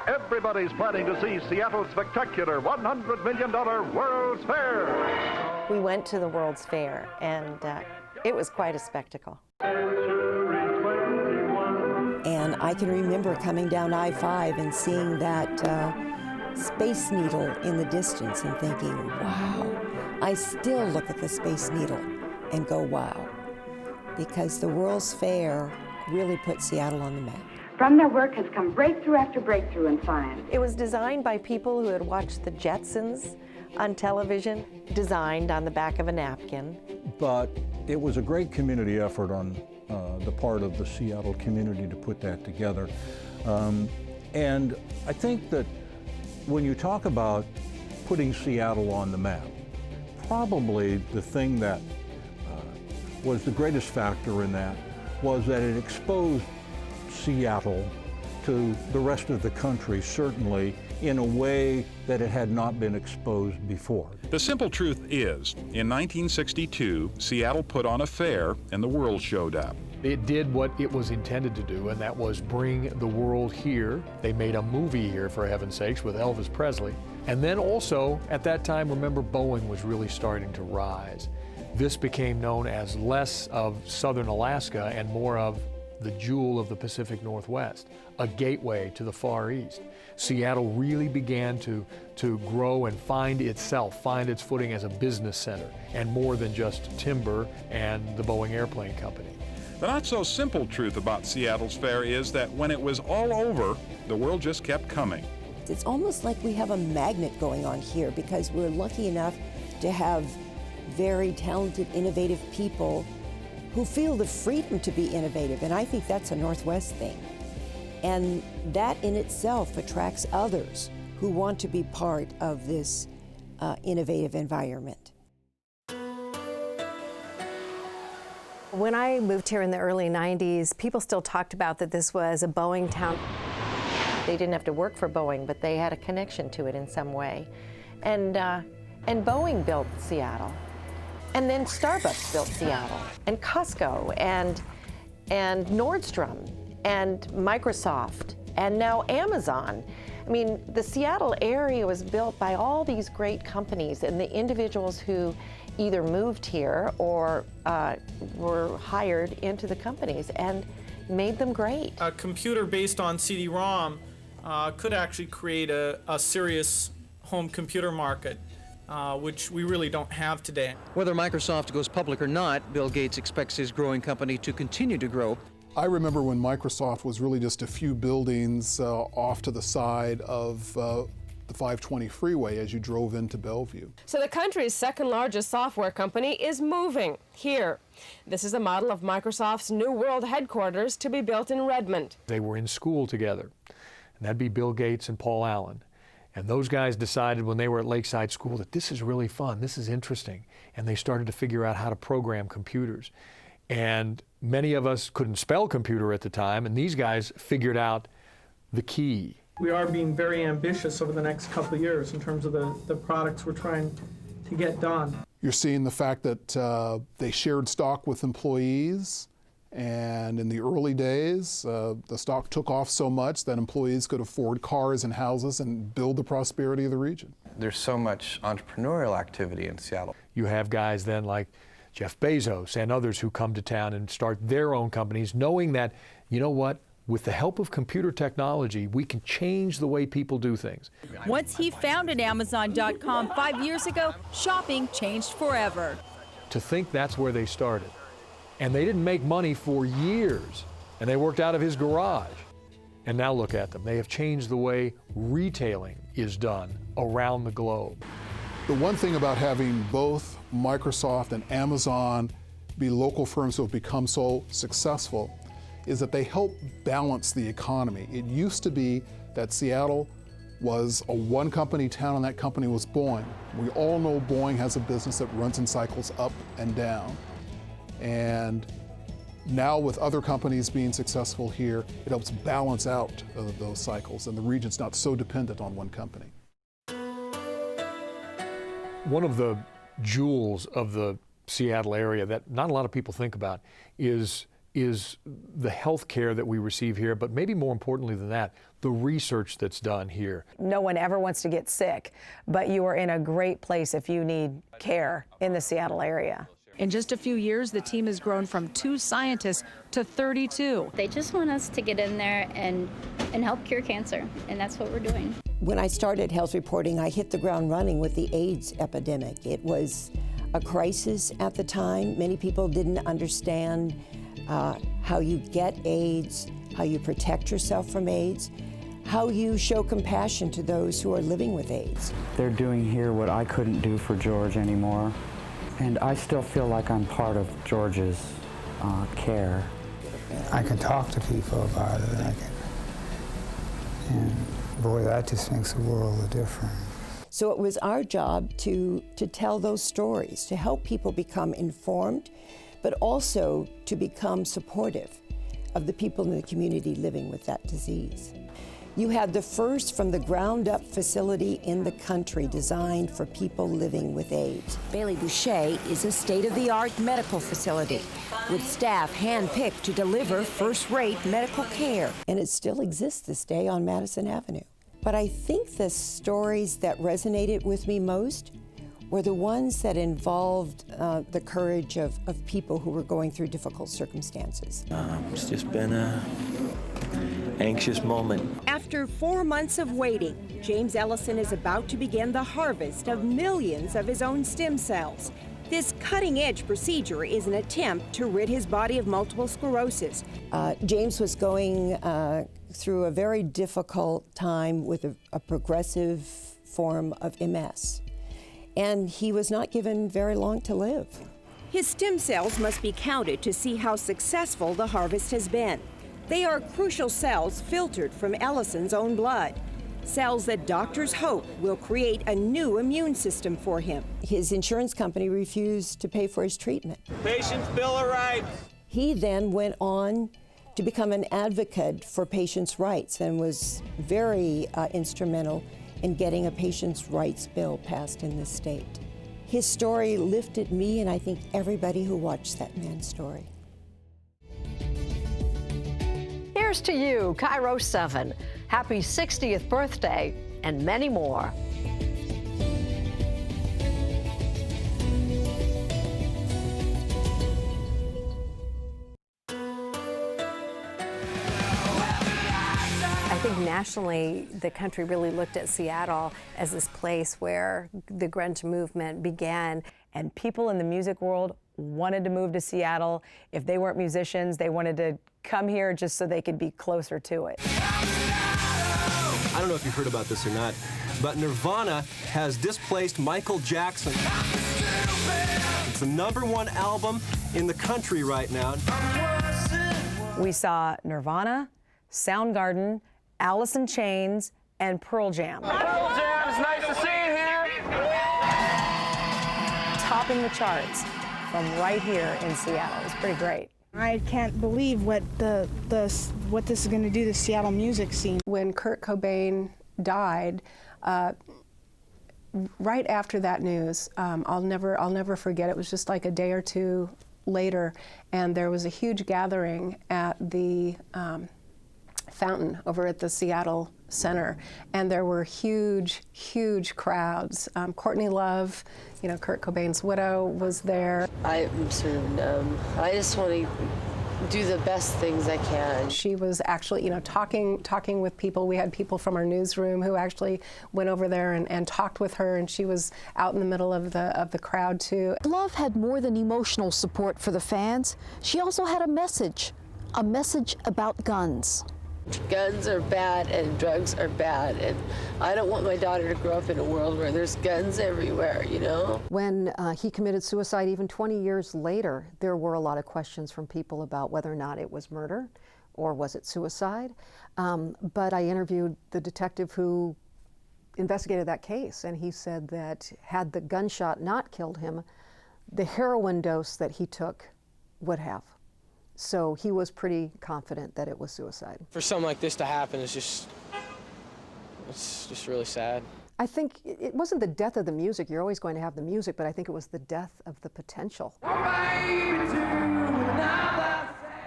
Everybody's planning to see Seattle's spectacular $100 million World's Fair. We went to the World's Fair, and it was quite a spectacle. And I can remember coming down I-5 and seeing that Space Needle in the distance and thinking, wow. I still look at the Space Needle and go, wow, because the World's Fair really put Seattle on the map. From their work has come breakthrough after breakthrough in science. It was designed by people who had watched the Jetsons on television, designed on the back of a napkin. But it was a great community effort on the part of the Seattle community to put that together. And I think that when you talk about putting Seattle on the map, probably the thing that was the greatest factor in that was that it exposed Seattle to the rest of the country, certainly in a way that it had not been exposed before. The simple truth is, in 1962, Seattle put on a fair and the world showed up. It did what it was intended to do, and that was bring the world here. They made a movie here, for heaven's sakes, with Elvis Presley. And then also, at that time, remember, Boeing was really starting to rise. This became known as less of southern Alaska and more of the jewel of the Pacific Northwest, a gateway to the Far East. Seattle really began to grow and find itself, find its footing as a business center, and more than just timber and the Boeing Airplane Company. The not-so-simple truth about Seattle's fair is that when it was all over, the world just kept coming. It's almost like we have a magnet going on here because we're lucky enough to have very talented, innovative people who feel the freedom to be innovative, and I think that's a Northwest thing. And that in itself attracts others who want to be part of this innovative environment. When I moved here in the early 90s, people still talked about that this was a Boeing town. They didn't have to work for Boeing, but they had a connection to it in some way. And Boeing built Seattle. And then Starbucks built Seattle, and Costco, and Nordstrom, and Microsoft, and now Amazon. I mean, the Seattle area was built by all these great companies and the individuals who either moved here or were hired into the companies and made them great. A computer based on CD-ROM could actually create a serious home computer market. Which we really don't have today. Whether Microsoft goes public or not, Bill Gates expects his growing company to continue to grow. I remember when Microsoft was really just a few buildings off to the side of the 520 freeway as you drove into Bellevue. So the country's second largest software company is moving here. This is a model of Microsoft's new world headquarters to be built in Redmond. They were in school together, and that'd be Bill Gates and Paul Allen. And those guys decided when they were at Lakeside School that this is really fun, this is interesting. And they started to figure out how to program computers. And many of us couldn't spell computer at the time, and these guys figured out the key. We are being very ambitious over the next couple of years in terms of the products we're trying to get done. You're seeing the fact that they shared stock with employees. And in the early days, the stock took off so much that employees could afford cars and houses and build the prosperity of the region. There's so much entrepreneurial activity in Seattle. You have guys then like Jeff Bezos and others who come to town and start their own companies, knowing that, you know what, with the help of computer technology, we can change the way people do things. Once he founded Amazon.com 5 years ago, shopping changed forever. To think that's where they started. And they didn't make money for years, and they worked out of his garage. And now look at them. They have changed the way retailing is done around the globe. The one thing about having both Microsoft and Amazon be local firms who have become so successful is that they help balance the economy. It used to be that Seattle was a one-company town, and that company was Boeing. We all know Boeing has a business that runs in cycles up and down. And now with other companies being successful here, it helps balance out those cycles, and the region's not so dependent on one company. One of the jewels of the Seattle area that not a lot of people think about is the health care that we receive here, but maybe more importantly than that, the research that's done here. No one ever wants to get sick, but you are in a great place if you need care in the Seattle area. In just a few years, the team has grown from 2 scientists to 32. They just want us to get in there and help cure cancer, and that's what we're doing. When I started health reporting, I hit the ground running with the AIDS epidemic. It was a crisis at the time. Many people didn't understand how you get AIDS, how you protect yourself from AIDS, how you show compassion to those who are living with AIDS. They're doing here what I couldn't do for George anymore, and I still feel like I'm part of George's care. I can talk to people about it, and boy, that just makes a world of difference. So it was our job to tell those stories, to help people become informed, but also to become supportive of the people in the community living with that disease. You had the first from the ground up facility in the country designed for people living with AIDS. Bailey Boucher is a state-of-the-art medical facility with staff hand-picked to deliver first-rate medical care. And it still exists this day on Madison Avenue. But I think the stories that resonated with me most were the ones that involved the courage of people who were going through difficult circumstances. It's just been an anxious moment. After 4 months of waiting, James Ellison is about to begin the harvest of millions of his own stem cells. This cutting-edge procedure is an attempt to rid his body of multiple sclerosis. James was going through a very difficult time with a progressive form of MS. And he was not given very long to live. His stem cells must be counted to see how successful the harvest has been. They are crucial cells filtered from Ellison's own blood. Cells that doctors hope will create a new immune system for him. His insurance company refused to pay for his treatment. Patient's Bill of Rights. He then went on to become an advocate for patients' rights and was very instrumental in getting a patient's rights bill passed in this state. His story lifted me, and I think everybody who watched that man's story. Here's to you, KIRO 7. Happy 60th birthday, and many more. I think nationally, the country really looked at Seattle as this place where the grunge movement began. And people in the music world wanted to move to Seattle. If they weren't musicians, they wanted to come here just so they could be closer to it. I don't know if you've heard about this or not, but Nirvana has displaced Michael Jackson. It's the #1 album in the country right now. We saw Nirvana, Soundgarden, Alice in Chains, and Pearl Jam. Pearl Jam, it's nice to see you here. Topping the charts from right here in Seattle. It's pretty great. I can't believe what this is going to do to the Seattle music scene. When Kurt Cobain died, right after that news, I'll never forget. It was just like a day or two later, and there was a huge gathering at the fountain over at the Seattle Center, and there were huge, huge crowds. Courtney Love, you know, Kurt Cobain's widow, was there. I'm sort of numb. I just want to do the best things I can. She was actually, you know, talking with people. We had people from our newsroom who actually went over there and talked with her, and she was out in the middle of the crowd too. Love had more than emotional support for the fans. She also had a message about guns. Guns are bad and drugs are bad, and I don't want my daughter to grow up in a world where there's guns everywhere, you know? When he committed suicide, even 20 years later, there were a lot of questions from people about whether or not it was murder or was it suicide. But I interviewed the detective who investigated that case, and he said that had the gunshot not killed him, the heroin dose that he took would have. So he was pretty confident that it was suicide. For something like this to happen is it's just really sad. I think it wasn't the death of the music. You're always going to have the music, but I think it was the death of the potential.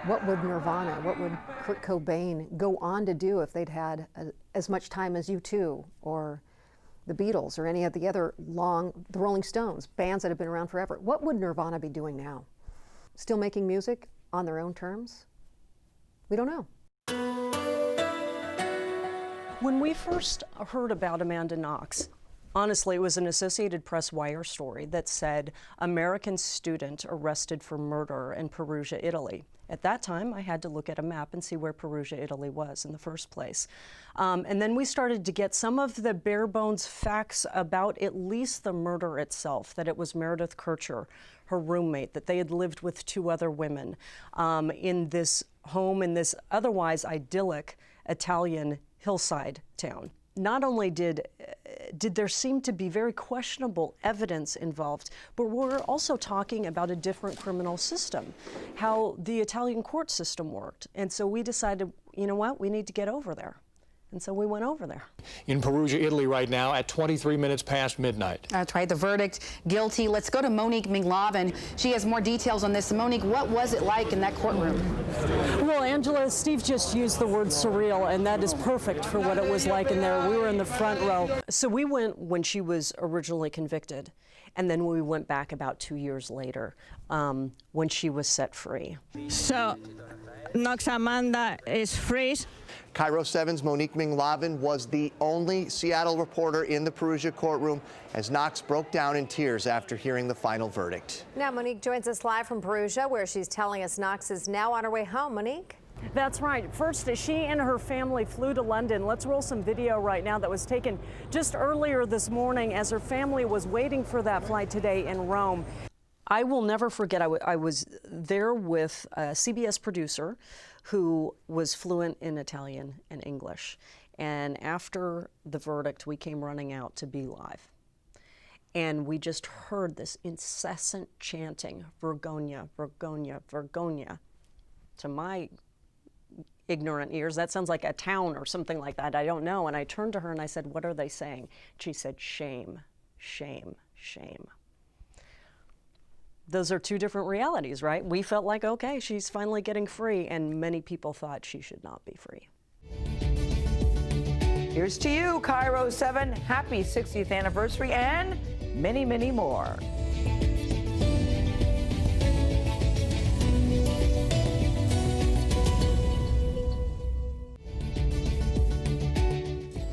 What would Nirvana, what would Kurt Cobain go on to do if they'd had as much time as U2 or the Beatles or any of the other the Rolling Stones, bands that have been around forever? What would Nirvana be doing now? Still making music on their own terms? We don't know. When we first heard about Amanda Knox, honestly, it was an Associated Press wire story that said American student arrested for murder in Perugia, Italy. At that time, I had to look at a map and see where Perugia, Italy was in the first place. And then we started to get some of the bare bones facts about at least the murder itself, that it was Meredith Kircher, her roommate, that they had lived with 2 other women in this home in this otherwise idyllic Italian hillside town. Not only did there seem to be very questionable evidence involved, but we're also talking about a different criminal system, how the Italian court system worked. And so we decided, you know what, we need to get over there. And so we went over there. In Perugia, Italy right now at 23 minutes past midnight. That's right, the verdict, guilty. Let's go to Monique Minglavin. She has more details on this. Monique, what was it like in that courtroom? Well, Angela, Steve just used the word surreal, and that is perfect for what it was like in there. We were in the front row. So we went when she was originally convicted, and then we went back about 2 years later when she was set free. So, Knox Amanda is free. KIRO 7's Monique Minglavin was the only Seattle reporter in the Perugia courtroom as Knox broke down in tears after hearing the final verdict. Now Monique joins us live from Perugia, where she's telling us Knox is now on her way home. Monique? That's right. First, she and her family flew to London. Let's roll some video right now that was taken just earlier this morning as her family was waiting for that flight today in Rome. I will never forget, I was there with a CBS producer who was fluent in Italian and English. And after the verdict, we came running out to be live. And we just heard this incessant chanting, Vergogna, Vergogna, Vergogna. To my ignorant ears, that sounds like a town or something like that. I don't know. And I turned to her and I said, what are they saying? She said, shame, shame, shame. Those are 2 different realities, right? We felt like, okay, she's finally getting free, and many people thought she should not be free. Here's to you, KIRO 7. Happy 60th anniversary and many, many more.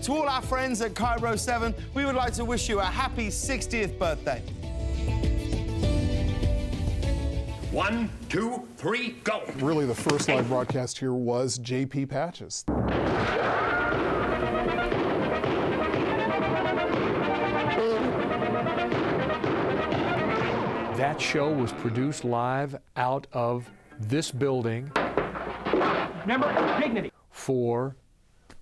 To all our friends at KIRO 7, we would like to wish you a happy 60th birthday. 1, 2, 3, go! Really, the first live broadcast here was J.P. Patches. That show was produced live out of this building. Remember, dignity. For a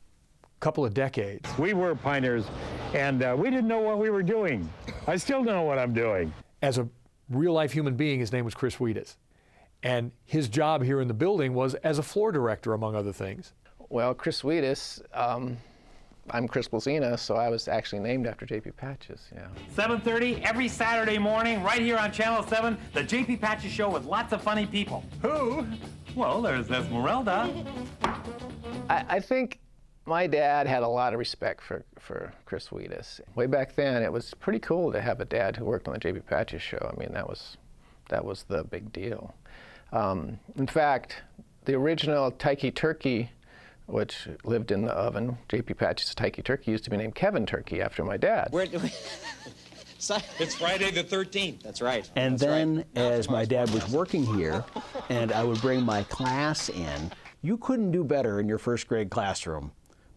couple of decades. We were pioneers, and we didn't know what we were doing. I still don't know what I'm doing. As a real-life human being, his name was Chris Wheatus. And his job here in the building was as a floor director, among other things. Well, Chris Wheatus, I'm Chris Blazina, so I was actually named after J.P. Patches, yeah. 7:30 every Saturday morning, right here on Channel 7, the J.P. Patches Show with lots of funny people. Who? Well, there's Esmeralda. I think my dad had a lot of respect for Chris Wheatus. Way back then, it was pretty cool to have a dad who worked on the J.P. Patches show. I mean, that was the big deal. In fact, the original Taiki Turkey, which lived in the oven, J.P. Patches' Taiki Turkey, used to be named Kevin Turkey after my dad. It's Friday the 13th. That's right. And then, as my dad was working here, and I would bring my class in, you couldn't do better in your first grade classroom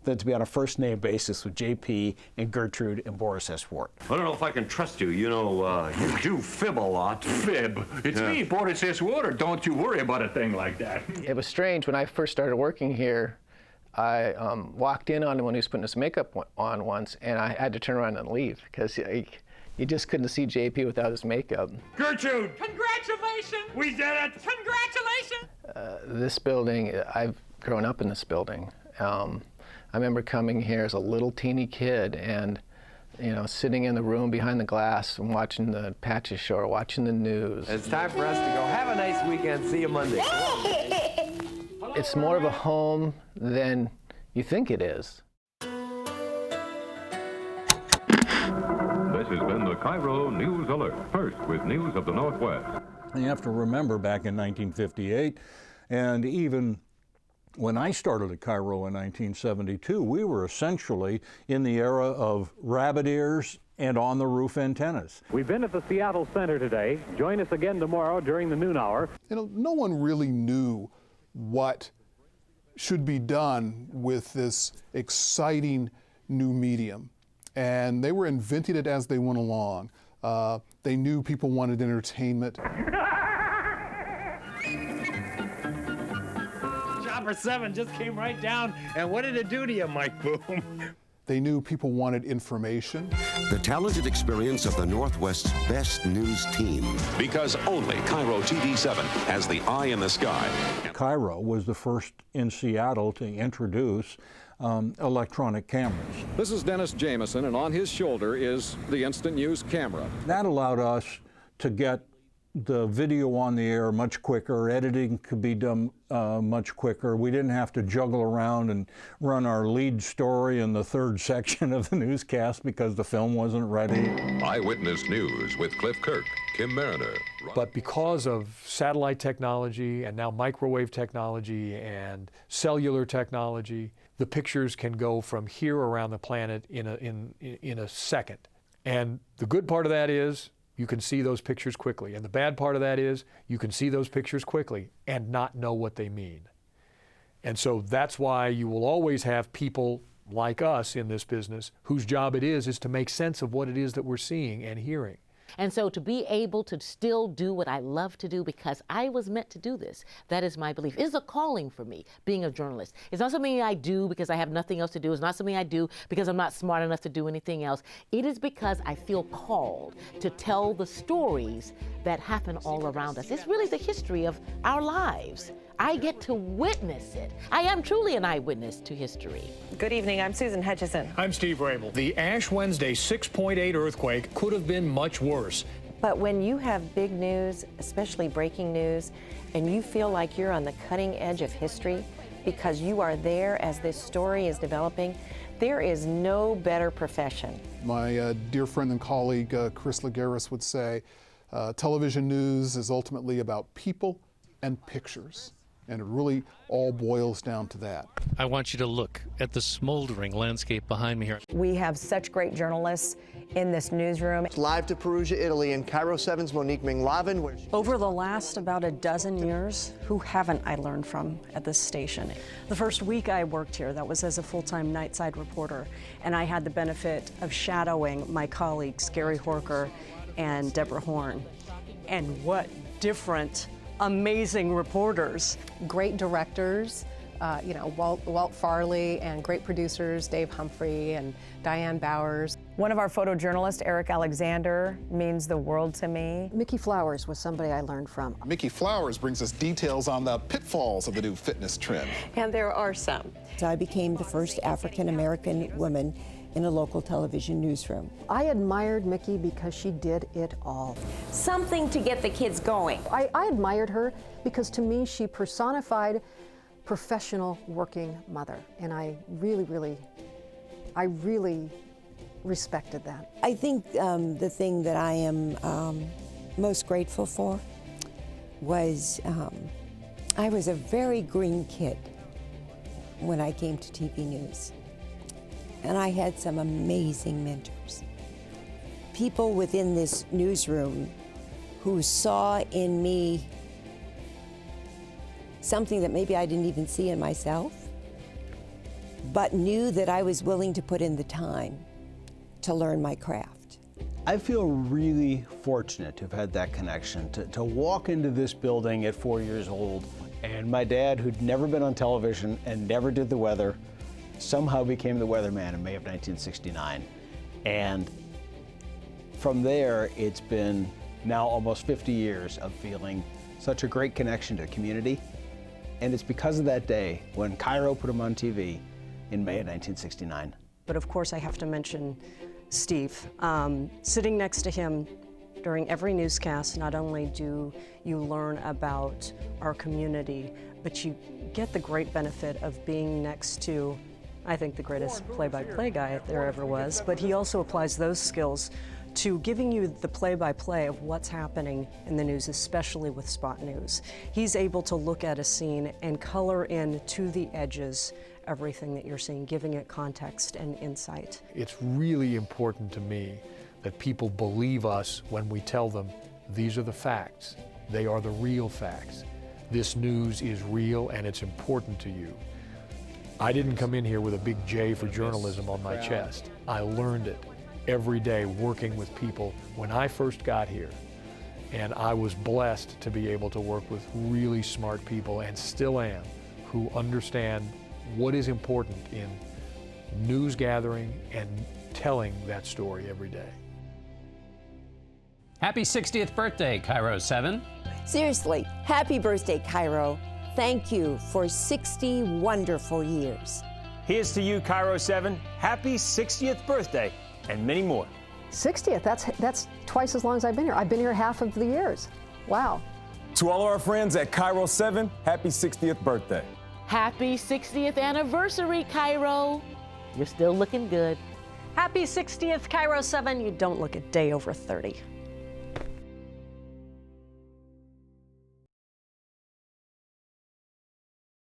than to be on a first-name basis with J.P. and Gertrude and Boris S. Wart. I don't know if I can trust you. You know, you do fib a lot. Fib? It's me, Boris S. Wart. Don't you worry about a thing like that. It was strange when I first started working here. I walked in on him when he was putting his makeup on once, and I had to turn around and leave because you just couldn't see JP without his makeup. Gertrude! Congratulations! We did it! Congratulations! This building, I've grown up in this building. I remember coming here as a little teeny kid and, you know, sitting in the room behind the glass and watching the Patches show or watching the news. It's time for us to go. Have a nice weekend. See you Monday. It's more of a home than you think it is. This has been the KIRO News Alert, first with news of the Northwest. You have to remember back in 1958, and even when I started at KIRO in 1972, we were essentially in the era of rabbit ears and on-the-roof antennas. We've been at the Seattle Center today. Join us again tomorrow during the noon hour. You know, no one really knew what should be done with this exciting new medium. And they were inventing it as they went along. They knew people wanted entertainment. Chopper 7 just came right down. And what did it do to you, Mike Boom? They knew people wanted information. The talented experience of the Northwest's best news team. Because only KIRO TV7 has the eye in the sky. KIRO was the first in Seattle to introduce electronic cameras. This is Dennis Jameson, and on his shoulder is the Instant News camera. That allowed us to get the video on the air much quicker. Editing could be done much quicker. We didn't have to juggle around and run our lead story in the third section of the newscast because the film wasn't ready. Eyewitness News with Cliff Kirk, Kim Mariner. But because of satellite technology and now microwave technology and cellular technology, the pictures can go from here around the planet in a second. And the good part of that is you can see those pictures quickly. And the bad part of that is you can see those pictures quickly and not know what they mean. And so that's why you will always have people like us in this business whose job it is to make sense of what it is that we're seeing and hearing. And so to be able to still do what I love to do because I was meant to do this, that is my belief. It is a calling for me, being a journalist. It's not something I do because I have nothing else to do. It's not something I do because I'm not smart enough to do anything else. It is because I feel called to tell the stories that happen all around us. It's really the history of our lives. I get to witness it. I am truly an eyewitness to history. Good evening, I'm Susan Hutchison. I'm Steve Rabel. The Ash Wednesday 6.8 earthquake could have been much worse. But when you have big news, especially breaking news, and you feel like you're on the cutting edge of history because you are there as this story is developing, there is no better profession. My dear friend and colleague, Chris Lagaris, would say, television news is ultimately about people and pictures. And it really all boils down to that. I want you to look at the smoldering landscape behind me here. We have such great journalists in this newsroom. Live to Perugia, Italy, in KIRO 7's Monique Minglavin. Over the last about a dozen years, who haven't I learned from at this station? The first week I worked here, that was as a full-time nightside reporter, and I had the benefit of shadowing my colleagues, Gary Horker and Deborah Horn. And what different amazing reporters. Great directors, Walt Farley, and great producers, Dave Humphrey and Diane Bowers. One of our photojournalists, Eric Alexander, means the world to me. Mickey Flowers was somebody I learned from. Mickey Flowers brings us details on the pitfalls of the new fitness trend. And there are some. I became the first African-American woman in a local television newsroom. I admired Mickey because she did it all. Something to get the kids going. I admired her because to me she personified professional working mother, and I really respected that. I think the thing that I am most grateful for was I was a very green kid when I came to TV News. And I had some amazing mentors. People within this newsroom who saw in me something that maybe I didn't even see in myself, but knew that I was willing to put in the time to learn my craft. I feel really fortunate to have had that connection, to walk into this building at 4 years old, and my dad, who'd never been on television and never did the weather, somehow became the weatherman in May of 1969. And from there, it's been now almost 50 years of feeling such a great connection to the community. And it's because of that day when KIRO put him on TV in May of 1969. But of course, I have to mention Steve. Sitting next to him during every newscast, not only do you learn about our community, but you get the great benefit of being next to, I think, the greatest play-by-play guy there ever was, but he also applies those skills to giving you the play-by-play of what's happening in the news, especially with spot news. He's able to look at a scene and color in to the edges everything that you're seeing, giving it context and insight. It's really important to me that people believe us when we tell them these are the facts. They are the real facts. This news is real and it's important to you. I didn't come in here with a big J for journalism on my chest. I learned it every day working with people when I first got here. And I was blessed to be able to work with really smart people, and still am, who understand what is important in news gathering and telling that story every day. Happy 60th birthday, KIRO 7. Seriously, happy birthday, KIRO. Thank you for 60 wonderful years. Here's to you, KIRO 7. Happy 60th birthday, and many more. 60th, that's twice as long as I've been here. I've been here half of the years. Wow. To all of our friends at KIRO 7, happy 60th birthday. Happy 60th anniversary, KIRO. You're still looking good. Happy 60th, KIRO 7. You don't look a day over 30.